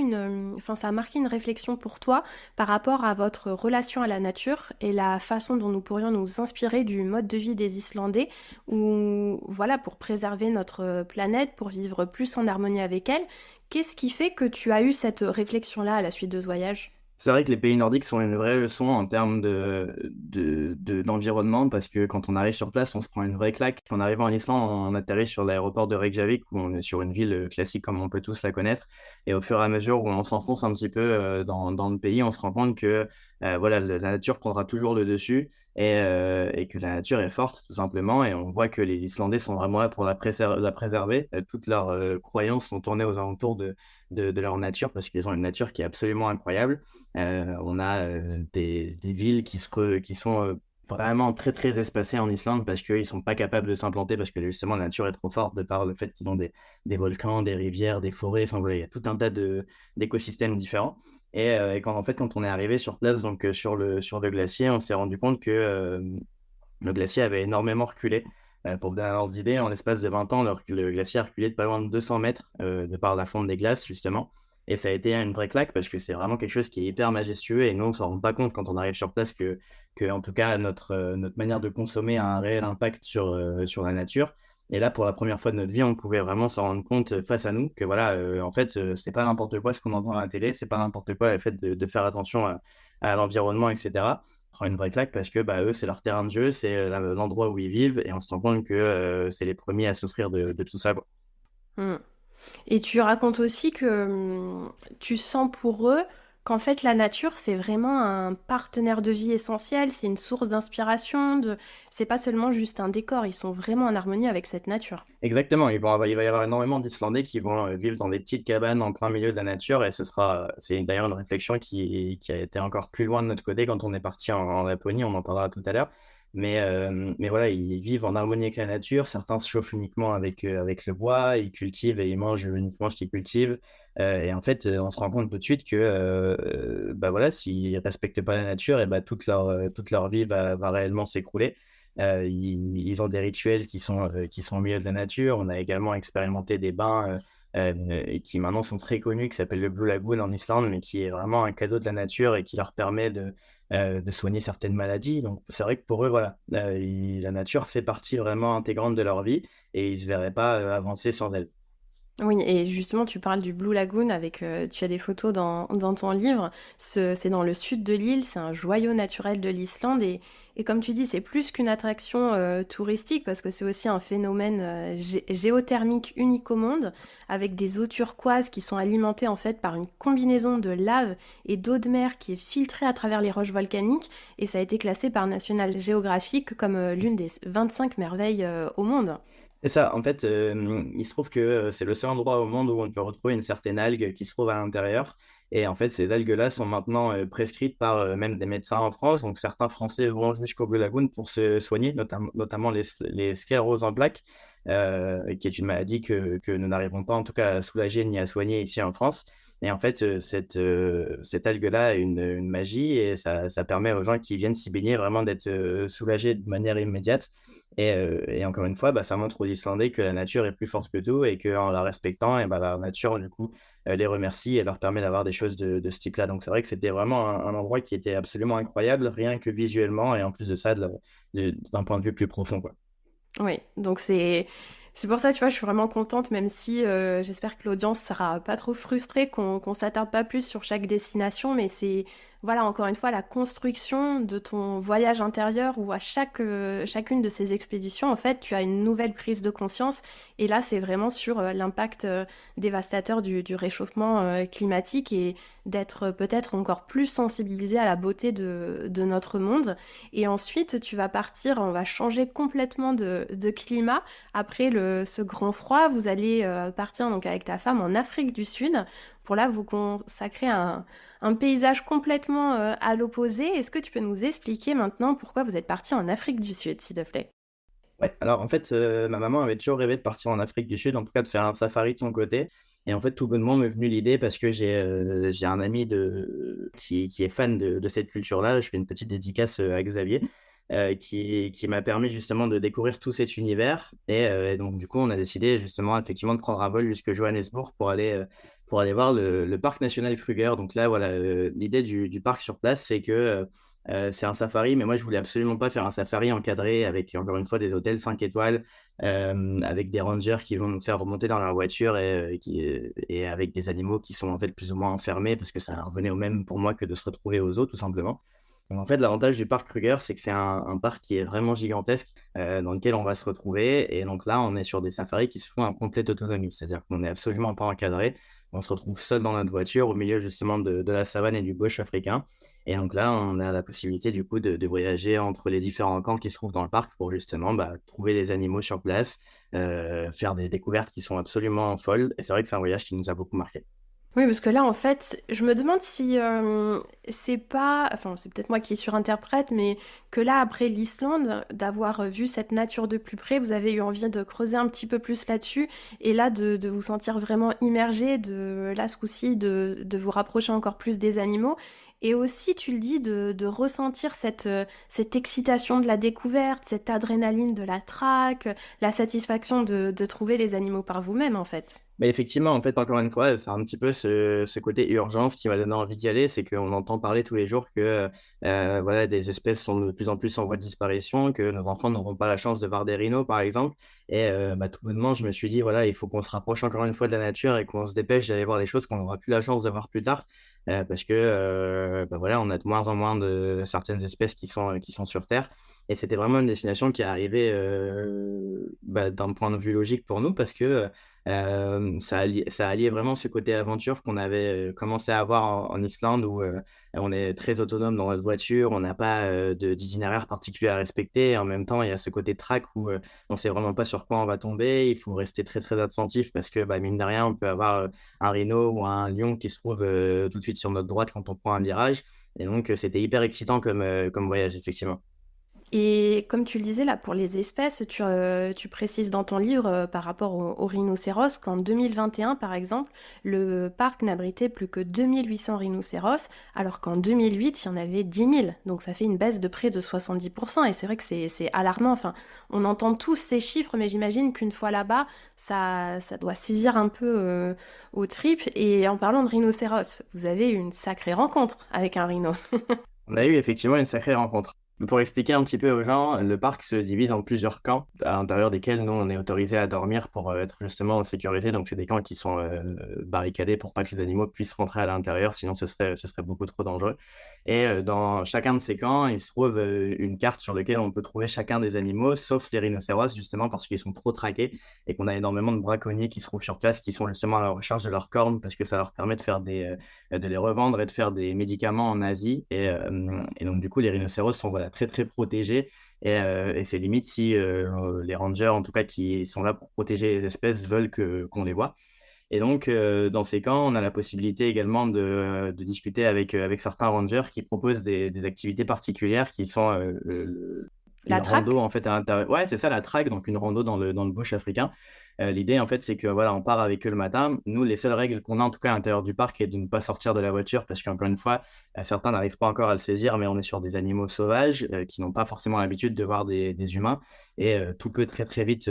enfin, ça a marqué une réflexion pour toi par rapport à votre relation à la nature et la façon dont nous pourrions nous inspirer du mode de vie des Islandais où, voilà, pour préserver notre planète, pour vivre plus en harmonie avec elle. Qu'est-ce qui fait que tu as eu cette réflexion-là à la suite de ce voyage? C'est vrai que les pays nordiques sont une vraie leçon en termes d'environnement parce que quand on arrive sur place, on se prend une vraie claque. En arrivant en Islande, on atterrit sur l'aéroport de Reykjavik où on est sur une ville classique comme on peut tous la connaître. Et au fur et à mesure où on s'enfonce un petit peu dans le pays, on se rend compte que voilà, la nature prendra toujours le dessus et que la nature est forte tout simplement. Et on voit que les Islandais sont vraiment là pour la préserver. Toutes leurs croyances sont tournées aux alentours de leur nature parce qu'ils ont une nature qui est absolument incroyable. On a des villes qui sont vraiment très très espacées en Islande parce qu'ils ne sont pas capables de s'implanter parce que justement la nature est trop forte de par le fait qu'ils ont des volcans, des rivières, des forêts, enfin voilà, il y a tout un tas d'écosystèmes différents. Et quand on est arrivé sur place, donc sur le glacier, on s'est rendu compte que le glacier avait énormément reculé. Pour vous donner un ordre d'idée, en l'espace de 20 ans, le glacier a reculé de pas loin de 200 mètres de par la fonte des glaces, justement. Et ça a été une vraie claque parce que c'est vraiment quelque chose qui est hyper majestueux et nous, on s'en rend pas compte quand on arrive sur place que en tout cas, notre manière de consommer a un réel impact sur la nature. Et là, pour la première fois de notre vie, on pouvait vraiment s'en rendre compte face à nous que voilà, en fait, c'est pas n'importe quoi ce qu'on entend à la télé, c'est pas n'importe quoi le fait de faire attention à l'environnement, etc. Prend une vraie claque parce que bah, eux, c'est leur terrain de jeu, c'est l'endroit où ils vivent et on se rend compte que c'est les premiers à souffrir de tout ça, quoi. Mmh. Et tu racontes aussi que tu sens pour eux qu'en fait la nature c'est vraiment un partenaire de vie essentiel, c'est une source d'inspiration, c'est pas seulement juste un décor, ils sont vraiment en harmonie avec cette nature. Exactement, il va y avoir énormément d'Islandais qui vont vivre dans des petites cabanes en plein milieu de la nature et c'est d'ailleurs une réflexion qui a été encore plus loin de notre côté quand on est parti en Laponie, on en parlera tout à l'heure. Mais voilà, ils vivent en harmonie avec la nature. Certains se chauffent uniquement avec le bois, ils cultivent et ils mangent uniquement ce qu'ils cultivent. Et en fait, on se rend compte tout de suite que bah voilà, s'ils respectent pas la nature, et bah toute leur vie va réellement s'écrouler. Ils ont des rituels qui sont au milieu de la nature. On a également expérimenté des bains qui maintenant sont très connus, qui s'appellent le Blue Lagoon en Islande, mais qui est vraiment un cadeau de la nature et qui leur permet de soigner certaines maladies. Donc c'est vrai que pour eux, voilà, la nature fait partie vraiment intégrante de leur vie et ils ne se verraient pas avancer sans elle. Oui, et justement, tu parles du Blue Lagoon avec, tu as des photos dans ton livre. C'est dans le sud de l'île, c'est un joyau naturel de l'Islande et comme tu dis, c'est plus qu'une attraction touristique parce que c'est aussi un phénomène géothermique unique au monde avec des eaux turquoises qui sont alimentées en fait par une combinaison de lave et d'eau de mer qui est filtrée à travers les roches volcaniques et ça a été classé par National Geographic comme l'une des 25 merveilles au monde. C'est ça, en fait, il se trouve que c'est le seul endroit au monde où on peut retrouver une certaine algue qui se trouve à l'intérieur. Et en fait, ces algues-là sont maintenant prescrites par même des médecins en France. Donc, certains Français vont jusqu'au Blue Lagoon pour se soigner, notamment les scléroses en plaques, qui est une maladie que nous n'arrivons pas en tout cas à soulager ni à soigner ici en France. Et en fait, cette algue-là a une magie et ça permet aux gens qui viennent s'y baigner vraiment d'être soulagés de manière immédiate. Et encore une fois, bah, ça montre aux Islandais que la nature est plus forte que tout et qu'en la respectant, et bah, la nature, du coup, les remercie et leur permet d'avoir des choses de ce type-là. Donc, c'est vrai que c'était vraiment un endroit qui était absolument incroyable, rien que visuellement et en plus de ça, d'un point de vue plus profond, quoi. Oui, donc c'est pour ça, tu vois, je suis vraiment contente, même si j'espère que l'audience sera pas trop frustrée, qu'on s'attarde pas plus sur chaque destination, mais c'est voilà, encore une fois, la construction de ton voyage intérieur où à chacune de ces expéditions, en fait, tu as une nouvelle prise de conscience. Et là, c'est vraiment sur l'impact dévastateur du réchauffement climatique et d'être peut-être encore plus sensibilisé à la beauté de notre monde. Et ensuite, tu vas partir, on va changer complètement de climat. Après ce grand froid, vous allez partir donc avec ta femme en Afrique du Sud pour là vous consacrer un paysage complètement à l'opposé. Est-ce que tu peux nous expliquer maintenant pourquoi vous êtes parti en Afrique du Sud, s'il te plaît? Ouais, alors en fait, ma maman avait toujours rêvé de partir en Afrique du Sud, en tout cas de faire un safari de son côté. Et en fait, tout bonnement m'est venu l'idée parce que j'ai un ami qui est fan de cette culture-là. Je fais une petite dédicace à Xavier, qui m'a permis justement de découvrir tout cet univers. Et donc, du coup, on a décidé justement, effectivement, de prendre un vol jusque Johannesburg pour aller voir le parc national Kruger. Donc là, voilà, l'idée du parc sur place, c'est que c'est un safari, mais moi, je voulais absolument pas faire un safari encadré avec, encore une fois, des hôtels 5 étoiles, avec des rangers qui vont nous faire remonter dans leur voiture et avec des animaux qui sont en fait plus ou moins enfermés parce que ça revenait au même pour moi que de se retrouver aux eaux, tout simplement. Donc, en fait, l'avantage du parc Kruger, c'est que c'est un parc qui est vraiment gigantesque, dans lequel on va se retrouver. Et donc là, on est sur des safaris qui se font en complète autonomie, c'est-à-dire qu'on n'est absolument pas encadré. On se retrouve seul dans notre voiture au milieu justement de la savane et du bush africain. Et donc là, on a la possibilité du coup de voyager entre les différents camps qui se trouvent dans le parc pour justement trouver les animaux sur place, faire des découvertes qui sont absolument folles. Et c'est vrai que c'est un voyage qui nous a beaucoup marqué. Oui, parce que là, en fait, je me demande si c'est pas, enfin, c'est peut-être moi qui surinterprète, mais que là, après l'Islande, d'avoir vu cette nature de plus près, vous avez eu envie de creuser un petit peu plus là-dessus, et là, de vous sentir vraiment immergé, là, ce coup-ci, de vous rapprocher encore plus des animaux, et aussi, tu le dis, de ressentir cette excitation de la découverte, cette adrénaline de la traque, la satisfaction de trouver les animaux par vous-même, en fait. Mais effectivement, en fait, encore une fois, c'est un petit peu ce côté urgence qui m'a donné envie d'y aller. C'est qu'on entend parler tous les jours que voilà, des espèces sont de plus en plus en voie de disparition, que nos enfants n'auront pas la chance de voir des rhinos, par exemple. Et tout bonnement, je me suis dit, voilà, il faut qu'on se rapproche encore une fois de la nature et qu'on se dépêche d'aller voir des choses qu'on n'aura plus la chance de voir plus tard. Parce que voilà, on a de moins en moins de certaines espèces qui sont sur Terre. Et c'était vraiment une destination qui est arrivée d'un point de vue logique pour nous parce que ça alliait vraiment ce côté aventure qu'on avait commencé à avoir en Islande où on est très autonome dans notre voiture, on n'a pas d'itinéraire particulier à respecter. Et en même temps, il y a ce côté track où on ne sait vraiment pas sur quoi on va tomber. Il faut rester très très attentif parce que mine de rien, on peut avoir un rhino ou un lion qui se trouve tout de suite sur notre droite quand on prend un virage. Et donc, c'était hyper excitant comme voyage, effectivement. Et comme tu le disais là, pour les espèces, tu précises dans ton livre par rapport au rhinocéros qu'en 2021, par exemple, le parc n'abritait plus que 2800 rhinocéros, alors qu'en 2008, il y en avait 10 000. Donc ça fait une baisse de près de 70%. Et c'est vrai que c'est alarmant. Enfin, on entend tous ces chiffres, mais j'imagine qu'une fois là-bas, ça doit saisir un peu aux tripes. Et en parlant de rhinocéros, vous avez eu une sacrée rencontre avec un rhino. On a eu effectivement une sacrée rencontre. Pour expliquer un petit peu aux gens, le parc se divise en plusieurs camps, à l'intérieur desquels nous, on est autorisé à dormir pour être justement en sécurité. Donc, c'est des camps qui sont barricadés pour pas que les animaux puissent rentrer à l'intérieur, sinon ce serait beaucoup trop dangereux. Et dans chacun de ces camps, il se trouve une carte sur laquelle on peut trouver chacun des animaux, sauf les rhinocéros, justement parce qu'ils sont trop traqués et qu'on a énormément de braconniers qui se trouvent sur place, qui sont justement à la recherche de leurs cornes parce que ça leur permet de faire de les revendre et de faire des médicaments en Asie. Et donc, du coup, les rhinocéros sont voilà, très, très protégés. Et c'est limite si les rangers, en tout cas, qui sont là pour protéger les espèces, veulent qu'on les voit. Et donc, dans ces camps, on a la possibilité également de discuter avec certains rangers qui proposent des activités particulières qui sont La une rando traque? en fait à l'intérieur. Ouais, c'est ça la track, donc une rando dans le bush africain. L'idée en fait, c'est que voilà, on part avec eux le matin. Nous, les seules règles qu'on a en tout cas à l'intérieur du parc est de ne pas sortir de la voiture parce qu'encore une fois, certains n'arrivent pas encore à le saisir, mais on est sur des animaux sauvages qui n'ont pas forcément l'habitude de voir des humains et tout peut très très vite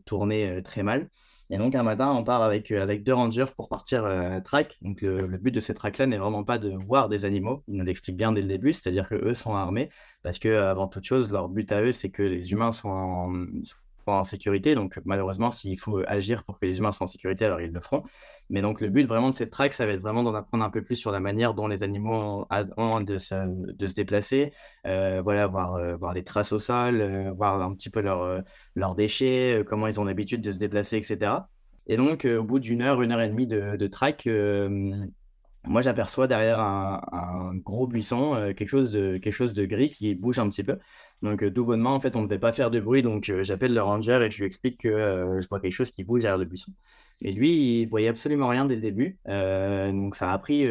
tourner très mal. Et donc un matin, on part avec deux rangers pour partir track. Donc le but de cette track-là n'est vraiment pas de voir des animaux. Ils nous l'expliquent bien dès le début, c'est-à-dire que eux sont armés parce que avant toute chose, leur but à eux, c'est que les humains en sécurité. Donc malheureusement, s'il faut agir pour que les humains soient en sécurité, alors ils le feront. Mais donc le but vraiment de cette track, ça va être vraiment d'en apprendre un peu plus sur la manière dont les animaux ont de se déplacer, voilà, voir les traces au sol, voir un petit peu leurs déchets, comment ils ont l'habitude de se déplacer, etc. Et donc au bout une heure et demie de track, moi, j'aperçois derrière un gros buisson quelque chose de gris qui bouge un petit peu. Donc, tout bonnement, en fait, on ne devait pas faire de bruit. Donc, j'appelle le ranger et je lui explique que je vois quelque chose qui bouge derrière le buisson. Et lui, il voyait absolument rien dès le début. Donc,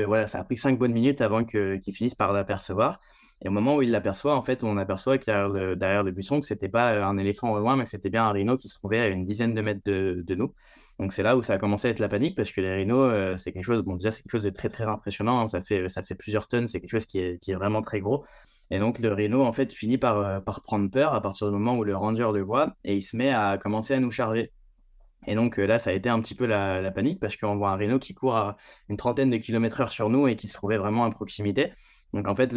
voilà, ça a pris 5 bonnes minutes avant qu'il finisse par l'apercevoir. Et au moment où il l'aperçoit, en fait, on aperçoit que derrière le buisson, que c'était pas un éléphant au loin, mais que c'était bien un rhino qui se trouvait à une dizaine de mètres de nous. Donc c'est là où ça a commencé à être la panique parce que les rhinos, c'est quelque chose, bon déjà c'est quelque chose de très très impressionnant, hein. Ça fait plusieurs tonnes, c'est quelque chose qui est vraiment très gros. Et donc le rhino en fait finit par prendre peur à partir du moment où le ranger le voit et il se met à commencer à nous charger. Et donc là, ça a été un petit peu la panique parce qu'on voit un rhino qui court à une trentaine de kilomètres heure sur nous et qui se trouvait vraiment à proximité. Donc en fait,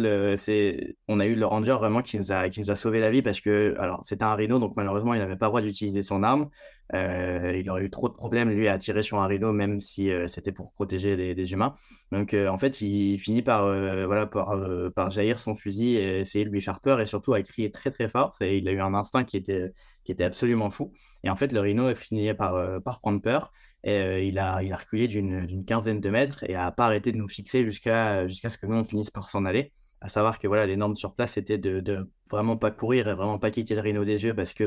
on a eu le ranger vraiment qui nous a sauvé la vie parce que, alors c'était un rhino, donc malheureusement, il n'avait pas le droit d'utiliser son arme. Il aurait eu trop de problèmes, lui, à tirer sur un rhino, même si c'était pour protéger des humains. Donc en fait, il finit voilà, par jaillir son fusil et essayer de lui faire peur et surtout à crier très très fort. Il a eu un instinct qui était absolument fou. Et en fait, le rhino a fini par prendre peur et il a reculé d'une quinzaine de mètres et a pas arrêté de nous fixer jusqu'à ce que nous, on finisse par s'en aller. À savoir que voilà, les normes sur place, c'était de vraiment pas courir et vraiment pas quitter le rhino des yeux parce que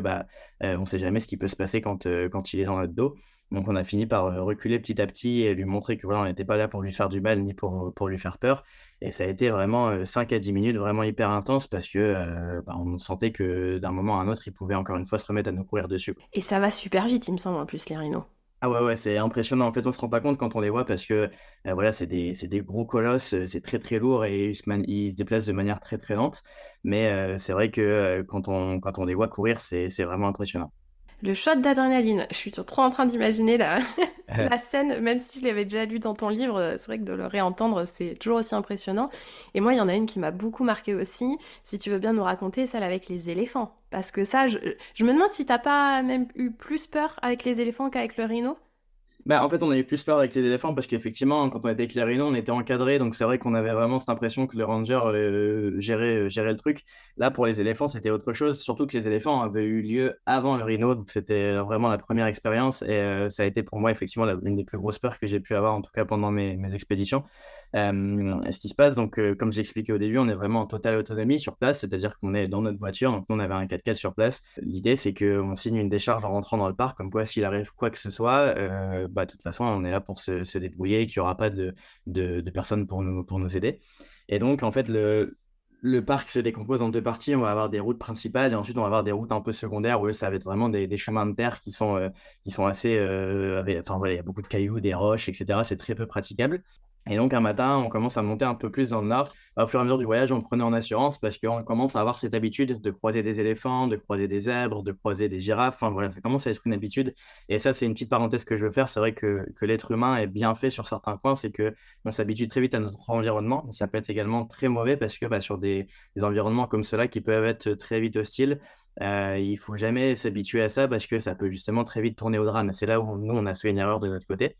on sait jamais ce qui peut se passer quand il est dans notre dos. Donc, on a fini par reculer petit à petit et lui montrer que voilà, on n'était pas là pour lui faire du mal ni pour lui faire peur. Et ça a été vraiment 5 à 10 minutes vraiment hyper intense parce que on sentait que d'un moment à un autre, il pouvait encore une fois se remettre à nous courir dessus, quoi. Et ça va super vite, il me semble, en plus, les rhinos. Ah ouais, ouais, c'est impressionnant. En fait, on se rend pas compte quand on les voit parce que voilà, c'est des gros colosses, c'est très très lourd et ils se déplacent de manière très très lente. Mais c'est vrai que quand on les voit courir, c'est vraiment impressionnant. Le shot d'adrénaline, je suis trop en train d'imaginer la scène, même si je l'avais déjà lu dans ton livre, c'est vrai que de le réentendre, c'est toujours aussi impressionnant. Et moi, il y en a une qui m'a beaucoup marqué aussi, si tu veux bien nous raconter, celle avec les éléphants. Parce que ça, je me demande si t'as pas même eu plus peur avec les éléphants qu'avec le rhino. Bah, en fait, on a eu plus peur avec les éléphants parce qu'effectivement, quand on était avec les rhinos, on était encadré. Donc, c'est vrai qu'on avait vraiment cette impression que le ranger gérait le truc. Là, pour les éléphants, c'était autre chose. Surtout que les éléphants avaient eu lieu avant le rhino. Donc, c'était vraiment la première expérience. Et ça a été pour moi, effectivement, l'une des plus grosses peurs que j'ai pu avoir, en tout cas pendant mes expéditions. Ce qui se passe, donc, comme j'expliquais au début, on est vraiment en totale autonomie sur place. C'est-à-dire qu'on est dans notre voiture. Donc, nous, on avait un 4x4 sur place. L'idée, c'est qu'on signe une décharge en rentrant dans le parc. Comme quoi, s'il arrive quoi que ce soit, de toute façon, on est là pour se débrouiller, qu'il n'y aura pas de personnes pour nous aider. Et donc, en fait, le parc se décompose en deux parties. On va avoir des routes principales et ensuite, on va avoir des routes un peu secondaires où ça va être vraiment des chemins de terre qui sont assez. Enfin, voilà, il y a beaucoup de cailloux, des roches, etc. C'est très peu praticable. Et donc, un matin, on commence à monter un peu plus dans le nord. Au fur et à mesure du voyage, on le prenait en assurance parce qu'on commence à avoir cette habitude de croiser des éléphants, de croiser des zèbres, de croiser des girafes. Enfin, voilà, ça commence à être une habitude. Et ça, c'est une petite parenthèse que je veux faire. C'est vrai que l'être humain est bien fait sur certains points. C'est qu'on s'habitue très vite à notre environnement. Mais ça peut être également très mauvais parce que sur des environnements comme ceux-là qui peuvent être très vite hostiles, il faut jamais s'habituer à ça parce que ça peut justement très vite tourner au drame. Et c'est là où nous, on a fait une erreur de notre côté.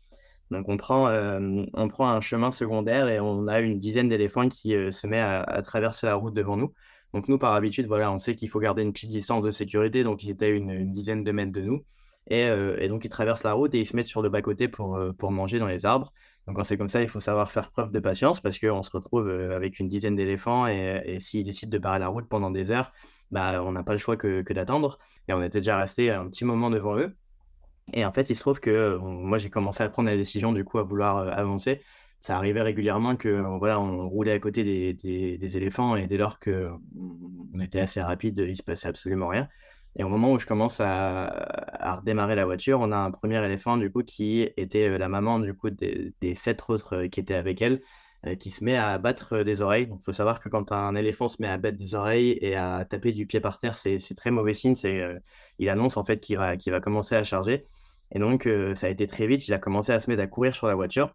Donc on prend un chemin secondaire et on a une dizaine d'éléphants qui se met à traverser la route devant nous. Donc nous, par habitude, voilà, on sait qu'il faut garder une petite distance de sécurité, donc ils étaient à une dizaine de mètres de nous. Et donc ils traversent la route et ils se mettent sur le bas-côté pour manger dans les arbres. Donc quand c'est comme ça, il faut savoir faire preuve de patience parce qu'on se retrouve avec une dizaine d'éléphants et s'ils décident de barrer la route pendant des heures, on n'a pas le choix que d'attendre. Et on était déjà resté un petit moment devant eux. Et en fait, il se trouve que moi, j'ai commencé à prendre la décision, du coup, à vouloir avancer. Ça arrivait régulièrement que, voilà, on roulait à côté des éléphants et dès lors que on était assez rapide, il se passait absolument rien. Et au moment où je commence à redémarrer la voiture, on a un premier éléphant, du coup, qui était la maman, du coup, des 7 autres qui étaient avec elle, qui se met à battre des oreilles. Donc, il faut savoir que quand un éléphant se met à battre des oreilles et à taper du pied par terre, c'est très mauvais signe. Il annonce en fait qu'il va commencer à charger. Et donc, ça a été très vite. Il a commencé à se mettre à courir sur la voiture.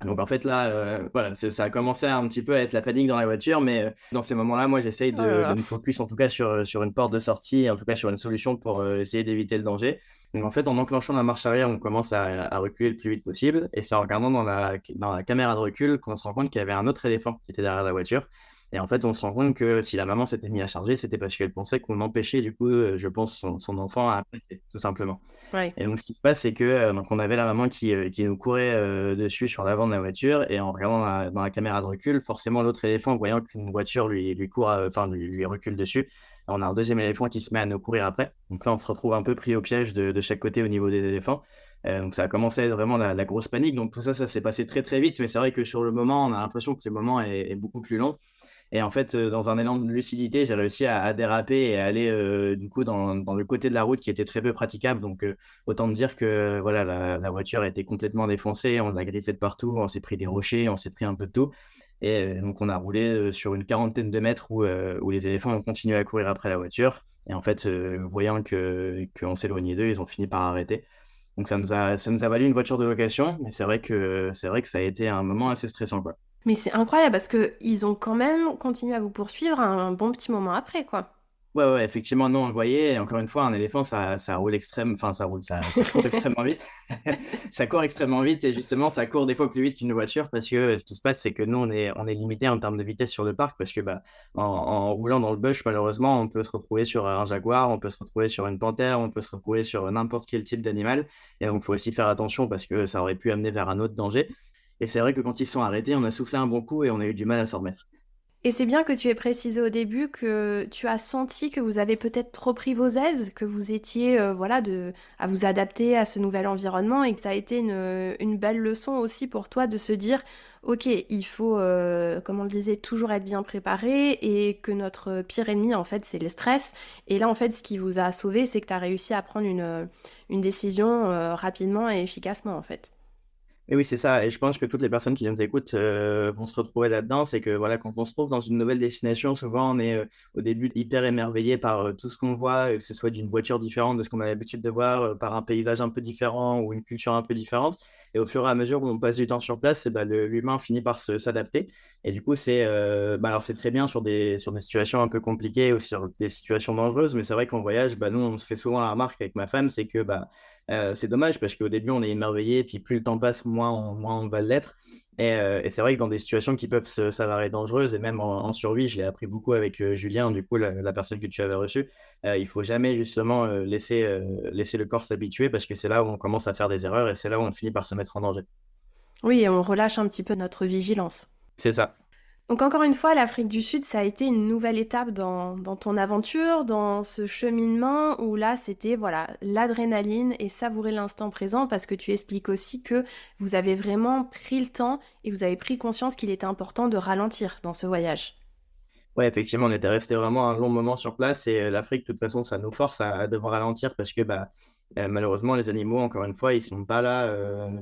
Donc en fait là, voilà, ça a commencé un petit peu à être la panique dans la voiture, mais dans ces moments-là, moi j'essaye Oh là de là. me focus en tout cas sur une porte de sortie, en tout cas sur une solution pour essayer d'éviter le danger. Donc en fait, en enclenchant la marche arrière, on commence à reculer le plus vite possible, et c'est en regardant dans la caméra de recul qu'on se rend compte qu'il y avait un autre éléphant qui était derrière la voiture. Et en fait, on se rend compte que si la maman s'était mise à charger, c'était parce qu'elle pensait qu'on empêchait du coup, je pense, son enfant à passer, tout simplement. Ouais. Et donc, ce qui se passe, c'est que donc on avait la maman qui nous courait dessus sur l'avant de la voiture, et en regardant dans la caméra de recul, forcément, l'autre éléphant, voyant qu'une voiture lui court, enfin, lui recule dessus, on a un deuxième éléphant qui se met à nous courir après. Donc là, on se retrouve un peu pris au piège de chaque côté au niveau des éléphants. Donc, ça a commencé à être vraiment la grosse panique. Donc, tout ça, ça s'est passé très, très vite. Mais c'est vrai que sur le moment, on a l'impression que le moment est beaucoup plus long. Et en fait, dans un élan de lucidité, j'ai réussi à déraper et à aller du coup dans le côté de la route qui était très peu praticable. Donc, autant me dire que voilà, la voiture était complètement défoncée, on l'a griffé de partout, on s'est pris des rochers, on s'est pris un peu de tout. Et donc, on a roulé sur une quarantaine de mètres où les éléphants ont continué à courir après la voiture. Et en fait, voyant qu'on s'éloignait d'eux, ils ont fini par arrêter. Donc, ça nous a valu une voiture de location, mais c'est vrai que ça a été un moment assez stressant, quoi. Mais c'est incroyable parce que ils ont quand même continué à vous poursuivre un bon petit moment après, quoi. Ouais, ouais, effectivement, non, on le voyait. Et encore une fois, un éléphant, ça roule enfin, ça court extrêmement vite. Ça court extrêmement vite, et justement, ça court des fois plus vite qu'une voiture, parce que ce qui se passe, c'est que nous, on est limité en termes de vitesse sur le parc, parce que bah, en roulant dans le bush, malheureusement, on peut se retrouver sur un jaguar, on peut se retrouver sur une panthère, on peut se retrouver sur n'importe quel type d'animal. Et donc, il faut aussi faire attention parce que ça aurait pu amener vers un autre danger. Et c'est vrai que quand ils sont arrêtés, on a soufflé un bon coup et on a eu du mal à s'en remettre. Et c'est bien que tu aies précisé au début que tu as senti que vous avez peut-être trop pris vos aises, que vous étiez voilà à vous adapter à ce nouvel environnement et que ça a été une belle leçon aussi pour toi de se dire, ok, il faut, comme on le disait, toujours être bien préparé et que notre pire ennemi en fait c'est le stress. Et là en fait ce qui vous a sauvé c'est que tu as réussi à prendre une décision rapidement et efficacement en fait. Et oui, c'est ça. Et je pense que toutes les personnes qui nous écoutent vont se retrouver là-dedans. C'est que voilà, quand on se trouve dans une nouvelle destination, souvent on est au début hyper émerveillé par tout ce qu'on voit, que ce soit d'une voiture différente de ce qu'on a l'habitude de voir, par un paysage un peu différent ou une culture un peu différente. Et au fur et à mesure où on passe du temps sur place, l'humain finit par s'adapter. Et du coup, alors c'est très bien sur des situations un peu compliquées ou sur des situations dangereuses. Mais c'est vrai qu'en voyage, nous, on se fait souvent la remarque avec ma femme, c'est que c'est dommage parce qu'au début, on est émerveillé, puis plus le temps passe, moins on va l'être. Et c'est vrai que dans des situations qui peuvent s'avérer dangereuses, et même en survie, je l'ai appris beaucoup avec Julien, du coup, la personne que tu avais reçue, il faut jamais justement laisser le corps s'habituer, parce que c'est là où on commence à faire des erreurs et c'est là où on finit par se mettre en danger. Oui, et on relâche un petit peu notre vigilance. C'est ça. Donc encore une fois, l'Afrique du Sud, ça a été une nouvelle étape dans ton aventure, dans ce cheminement où là, c'était voilà, l'adrénaline et savourer l'instant présent parce que tu expliques aussi que vous avez vraiment pris le temps et vous avez pris conscience qu'il était important de ralentir dans ce voyage. Ouais, effectivement, on était resté vraiment un long moment sur place, et l'Afrique, de toute façon, ça nous force à devoir ralentir parce que malheureusement, les animaux, encore une fois, ils sont pas là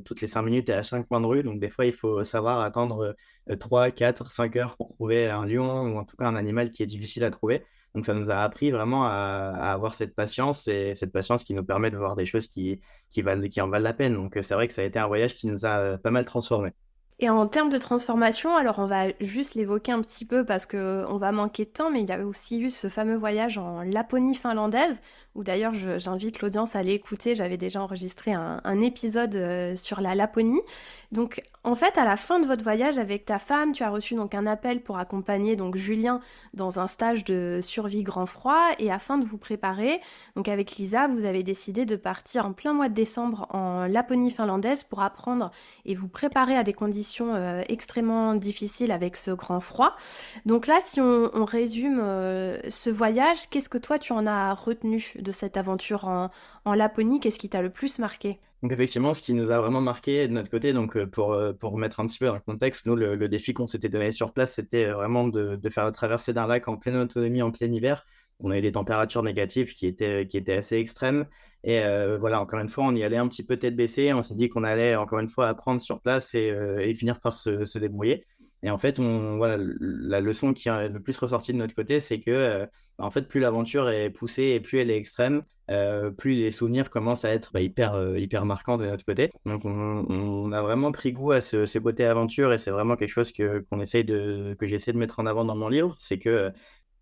toutes les 5 minutes et à chaque coin de rue. Donc, des fois, il faut savoir attendre 3, 4, 5 heures pour trouver un lion ou en tout cas un animal qui est difficile à trouver. Donc, ça nous a appris vraiment à avoir cette patience, et cette patience qui nous permet de voir des choses qui en valent la peine. Donc, c'est vrai que ça a été un voyage qui nous a pas mal transformés. Et en termes de transformation, alors on va juste l'évoquer un petit peu parce que on va manquer de temps, mais il y a aussi eu ce fameux voyage en Laponie finlandaise, où d'ailleurs j'invite l'audience à aller écouter, j'avais déjà enregistré un épisode sur la Laponie. Donc en fait, à la fin de votre voyage avec ta femme, tu as reçu donc un appel pour accompagner donc Julien dans un stage de survie grand froid, et afin de vous préparer, donc avec Lisa, vous avez décidé de partir en plein mois de décembre en Laponie finlandaise pour apprendre et vous préparer à des conditions extrêmement difficiles avec ce grand froid. Donc là, si on résume ce voyage, qu'est-ce que toi tu en as retenu de cette aventure en Laponie? Qu'est-ce qui t'a le plus marqué? Donc effectivement, ce qui nous a vraiment marqué de notre côté, donc pour mettre un petit peu dans le contexte, nous, le défi qu'on s'était donné sur place, c'était vraiment de faire la traversée d'un lac en pleine autonomie, en plein hiver. On avait des températures négatives qui étaient assez extrêmes. Et voilà, encore une fois, on y allait un petit peu tête baissée. On s'est dit qu'on allait encore une fois apprendre sur place et finir par se débrouiller. Et en fait, voilà, la leçon qui est le plus ressortie de notre côté, c'est que en fait, plus l'aventure est poussée et plus elle est extrême, plus les souvenirs commencent à être hyper marquants de notre côté. Donc, on a vraiment pris goût à ce côté aventure et c'est vraiment quelque chose que j'essaie de mettre en avant dans mon livre. C'est que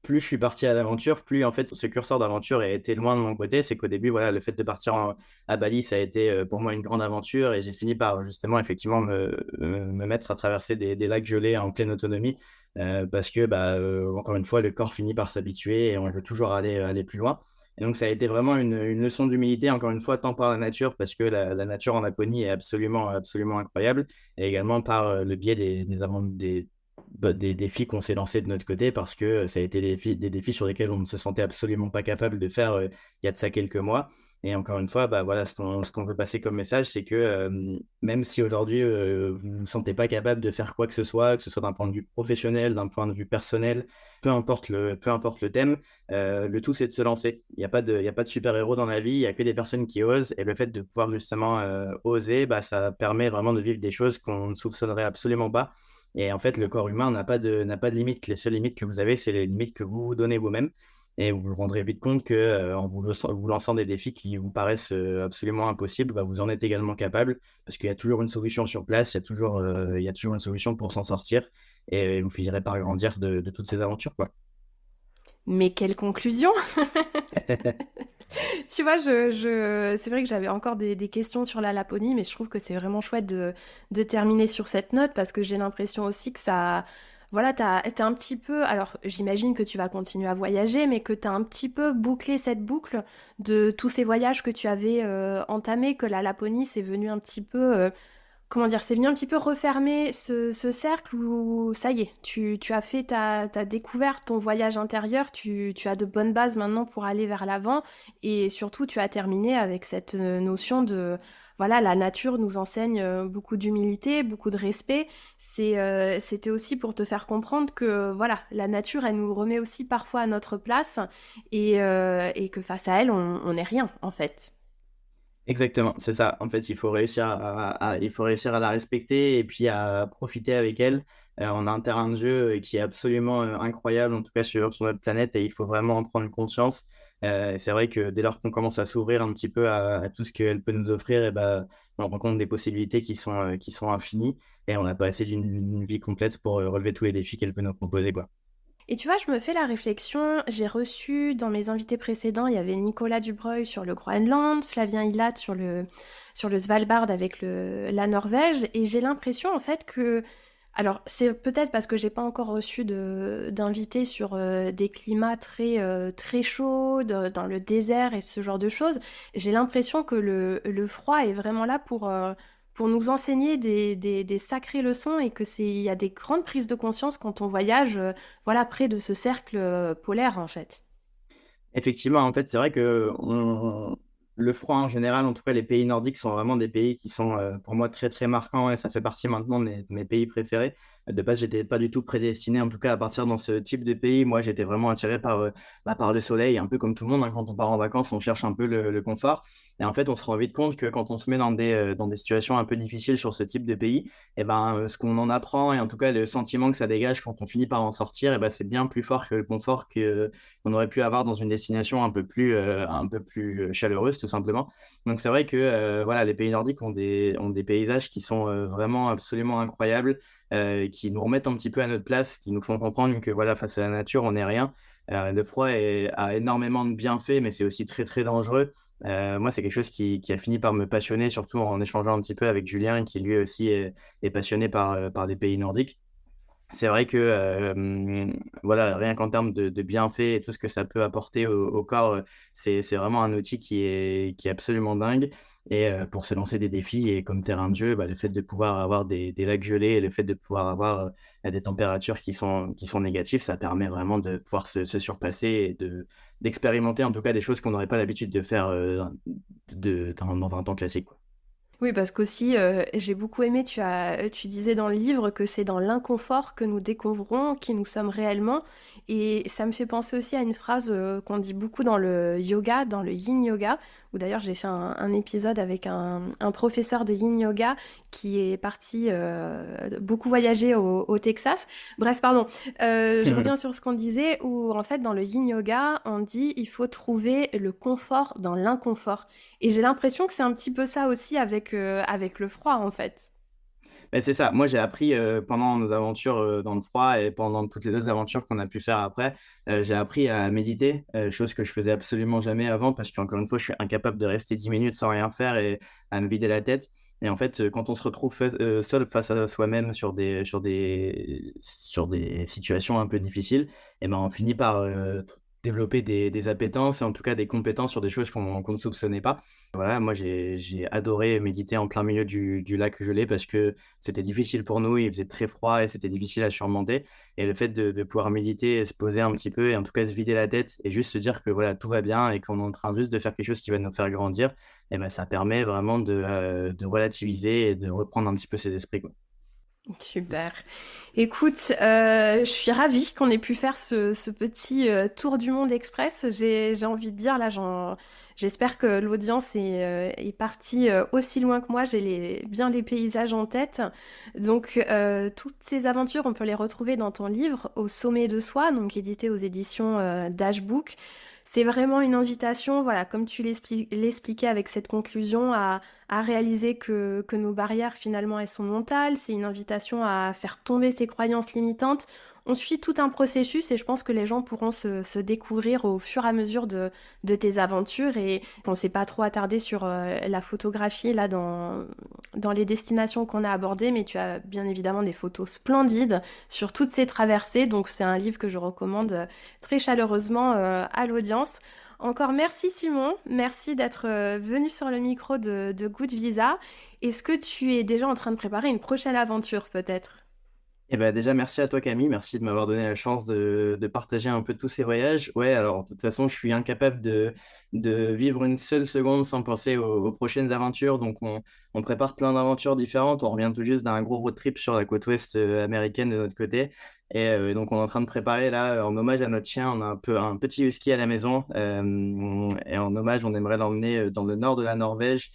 plus je suis parti à l'aventure, plus en fait ce curseur d'aventure a été loin de mon côté. C'est qu'au début, voilà, le fait de partir à Bali, ça a été pour moi une grande aventure et j'ai fini par justement effectivement me mettre à traverser des lacs gelés en pleine autonomie parce que, encore une fois, le corps finit par s'habituer et on veut toujours aller plus loin. Et donc, ça a été vraiment une leçon d'humilité, encore une fois, tant par la nature, parce que la nature en Laponie est absolument incroyable, et également par le biais des défis qu'on s'est lancés de notre côté parce que ça a été des défis sur lesquels on ne se sentait absolument pas capable de faire il y a de ça quelques mois. Et encore une fois, voilà, ce qu'on veut passer comme message, c'est que même si aujourd'hui vous ne vous sentez pas capable de faire quoi que ce soit d'un point de vue professionnel, d'un point de vue personnel, peu importe le thème, le tout c'est de se lancer. Il y a pas de super-héros dans la vie, il n'y a que des personnes qui osent. Et le fait de pouvoir justement oser, ça permet vraiment de vivre des choses qu'on ne soupçonnerait absolument pas. Et en fait, le corps humain n'a pas de limite. Les seules limites que vous avez, c'est les limites que vous vous donnez vous-même. Et vous vous rendrez vite compte que en vous lançant des défis qui vous paraissent absolument impossibles, vous en êtes également capable parce qu'il y a toujours une solution sur place, il y a toujours une solution pour s'en sortir et vous finirez par grandir de toutes ces aventures, quoi. Mais quelle conclusion! Tu vois, c'est vrai que j'avais encore des questions sur la Laponie, mais je trouve que c'est vraiment chouette de terminer sur cette note parce que j'ai l'impression aussi que ça. Voilà, t'as un petit peu. Alors, j'imagine que tu vas continuer à voyager, mais que t'as un petit peu bouclé cette boucle de tous ces voyages que tu avais entamés, que la Laponie, c'est venu un petit peu. Comment dire, c'est venu un petit peu refermer ce cercle où ça y est, tu as fait ta découverte, ton voyage intérieur, tu as de bonnes bases maintenant pour aller vers l'avant et surtout tu as terminé avec cette notion de, voilà, la nature nous enseigne beaucoup d'humilité, beaucoup de respect. C'était aussi pour te faire comprendre que, voilà, la nature, elle nous remet aussi parfois à notre place et que face à elle, on n'est rien en fait. Exactement, c'est ça. En fait, il faut réussir à la respecter et puis à profiter avec elle. On a un terrain de jeu qui est absolument incroyable, en tout cas sur notre planète, et il faut vraiment en prendre conscience. C'est vrai que dès lors qu'on commence à s'ouvrir un petit peu à tout ce qu'elle peut nous offrir, et on rend compte des possibilités qui sont infinies et on n'a pas assez d'une vie complète pour relever tous les défis qu'elle peut nous proposer, quoi. Et tu vois, je me fais la réflexion, j'ai reçu dans mes invités précédents, il y avait Nicolas Dubreuil sur le Groenland, Flavien Hillat sur le Svalbard avec la Norvège, et j'ai l'impression en fait que, alors c'est peut-être parce que j'ai pas encore reçu d'invités sur des climats très chauds, dans le désert et ce genre de choses, j'ai l'impression que le froid est vraiment là pour nous enseigner des sacrées leçons et que il y a des grandes prises de conscience quand on voyage, voilà, près de ce cercle polaire en fait. Effectivement, en fait, c'est vrai que le froid en général, en tout cas les pays nordiques, sont vraiment des pays qui sont pour moi très très marquants et ça fait partie maintenant de mes pays préférés. De base, j'étais pas du tout prédestiné, en tout cas à partir dans ce type de pays. Moi, j'étais vraiment attiré par le soleil, un peu comme tout le monde, hein. Quand on part en vacances, on cherche un peu le confort. Et en fait, on se rend vite compte que quand on se met dans des situations un peu difficiles sur ce type de pays, ce qu'on en apprend et en tout cas le sentiment que ça dégage quand on finit par en sortir, c'est bien plus fort que le confort qu'on aurait pu avoir dans une destination un peu plus chaleureuse, tout simplement. Donc, c'est vrai que voilà, les pays nordiques ont des paysages qui sont vraiment absolument incroyables, qui nous remettent un petit peu à notre place, qui nous font comprendre que voilà, face à la nature, on n'est rien. Le froid a énormément de bienfaits, mais c'est aussi très, très dangereux. Moi, c'est quelque chose qui a fini par me passionner, surtout en échangeant un petit peu avec Julien, qui lui aussi est passionné par les pays nordiques. C'est vrai que voilà, rien qu'en termes de bienfaits et tout ce que ça peut apporter au corps, c'est vraiment un outil qui est absolument dingue. Et pour se lancer des défis et comme terrain de jeu, le fait de pouvoir avoir des lacs gelés et le fait de pouvoir avoir des températures qui sont négatives, ça permet vraiment de pouvoir se surpasser et d'expérimenter en tout cas des choses qu'on n'aurait pas l'habitude de faire dans un temps classique, quoi. Oui, parce qu'aussi, j'ai beaucoup aimé, tu disais dans le livre que c'est dans l'inconfort que nous découvrons qui nous sommes réellement. Et ça me fait penser aussi à une phrase qu'on dit beaucoup dans le yoga, dans le yin yoga, où d'ailleurs j'ai fait un épisode avec un professeur de yin yoga qui est parti beaucoup voyager au Texas. Bref, pardon, je reviens sur ce qu'on disait, où en fait dans le yin yoga, on dit il faut trouver le confort dans l'inconfort. Et j'ai l'impression que c'est un petit peu ça aussi avec le froid en fait. Mais c'est ça. Moi, j'ai appris pendant nos aventures dans le froid et pendant toutes les autres aventures qu'on a pu faire après, j'ai appris à méditer, chose que je faisais absolument jamais avant parce qu'encore une fois, je suis incapable de rester 10 minutes sans rien faire et à me vider la tête. Et en fait, quand on se retrouve seul face à soi-même sur des situations un peu difficiles, et ben, on finit par développer des appétences, et en tout cas des compétences sur des choses qu'on ne soupçonnait pas. Voilà, moi j'ai adoré méditer en plein milieu du lac gelé parce que c'était difficile pour nous, il faisait très froid et c'était difficile à surmonter. Et le fait de pouvoir méditer et se poser un petit peu et en tout cas se vider la tête et juste se dire que voilà, tout va bien et qu'on est en train juste de faire quelque chose qui va nous faire grandir, et ben, ça permet vraiment de relativiser et de reprendre un petit peu ses esprits, quoi. Super. Écoute, je suis ravie qu'on ait pu faire ce petit tour du monde express. J'ai envie de dire, là, j'espère que l'audience est partie aussi loin que moi. J'ai bien les paysages en tête. Donc, toutes ces aventures, on peut les retrouver dans ton livre, Au sommet de soi, donc édité aux éditions Dashbook. C'est vraiment une invitation, voilà, comme tu l'expliquais avec cette conclusion, à réaliser que nos barrières, finalement, elles sont mentales. C'est une invitation à faire tomber ces croyances limitantes. On suit tout un processus et je pense que les gens pourront se découvrir au fur et à mesure de tes aventures. Et on ne s'est pas trop attardé sur la photographie là dans les destinations qu'on a abordées, mais tu as bien évidemment des photos splendides sur toutes ces traversées. Donc c'est un livre que je recommande très chaleureusement à l'audience. Encore merci Simon, merci d'être venu sur le micro de Good Visa. Est-ce que tu es déjà en train de préparer une prochaine aventure peut-être? Eh ben déjà, merci à toi Camille, merci de m'avoir donné la chance de partager un peu tous ces voyages. Ouais, alors de toute façon, je suis incapable de vivre une seule seconde sans penser aux prochaines aventures. Donc on prépare plein d'aventures différentes. On revient tout juste d'un gros road trip sur la côte ouest américaine de notre côté. Et donc on est en train de préparer là, en hommage à notre chien, on a un petit husky à la maison. Et en hommage, on aimerait l'emmener dans le nord de la Norvège.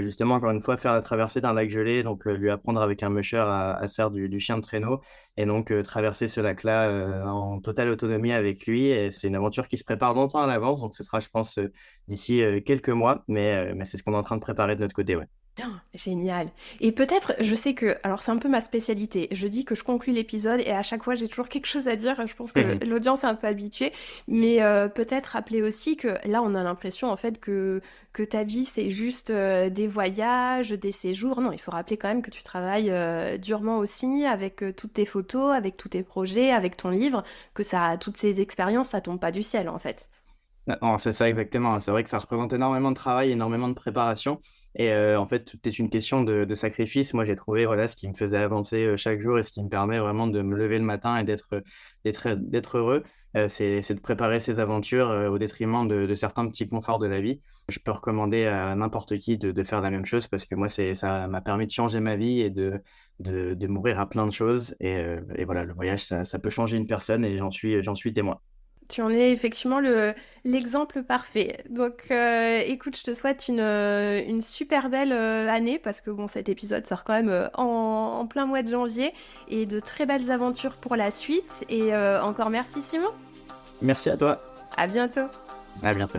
Justement, encore une fois, faire la traversée d'un lac gelé, donc lui apprendre avec un musher à faire du chien de traîneau, et donc traverser ce lac-là en totale autonomie avec lui. Et c'est une aventure qui se prépare longtemps à l'avance, donc ce sera, je pense, d'ici quelques mois, mais c'est ce qu'on est en train de préparer de notre côté, ouais. Ah, génial. Et peut-être, je sais que, alors c'est un peu ma spécialité, je dis que je conclus l'épisode et à chaque fois j'ai toujours quelque chose à dire, je pense que l'audience est un peu habituée, mais peut-être rappeler aussi que là on a l'impression en fait que ta vie c'est juste des voyages, des séjours. Non, il faut rappeler quand même que tu travailles durement aussi avec toutes tes photos, avec tous tes projets, avec ton livre, que ça, toutes ces expériences, ça tombe pas du ciel en fait. Non, c'est ça exactement. C'est vrai que ça représente énormément de travail, énormément de préparation. Et en fait, tout est une question de sacrifice. Moi, j'ai trouvé voilà, ce qui me faisait avancer chaque jour et ce qui me permet vraiment de me lever le matin et d'être heureux. C'est de préparer ces aventures au détriment de certains petits conforts de la vie. Je peux recommander à n'importe qui de faire la même chose parce que moi, ça m'a permis de changer ma vie et de m'ouvrir à plein de choses. Et voilà, le voyage, ça peut changer une personne et j'en suis témoin. Tu en es effectivement l'exemple parfait. Donc, écoute, je te souhaite une super belle année parce que bon, cet épisode sort quand même en plein mois de janvier et de très belles aventures pour la suite. Et encore merci Simon. Merci à toi. À bientôt. À bientôt.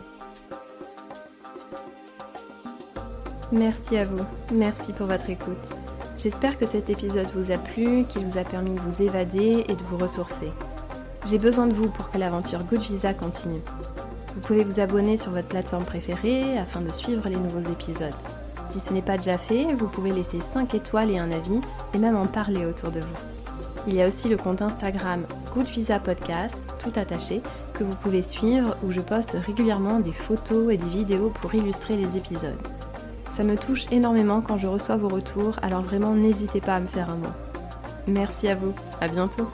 Merci à vous. Merci pour votre écoute. J'espère que cet épisode vous a plu, qu'il vous a permis de vous évader et de vous ressourcer. J'ai besoin de vous pour que l'aventure Good Visa continue. Vous pouvez vous abonner sur votre plateforme préférée afin de suivre les nouveaux épisodes. Si ce n'est pas déjà fait, vous pouvez laisser 5 étoiles et un avis et même en parler autour de vous. Il y a aussi le compte Instagram Good Visa Podcast, tout attaché, que vous pouvez suivre où je poste régulièrement des photos et des vidéos pour illustrer les épisodes. Ça me touche énormément quand je reçois vos retours, alors vraiment n'hésitez pas à me faire un mot. Merci à vous, à bientôt.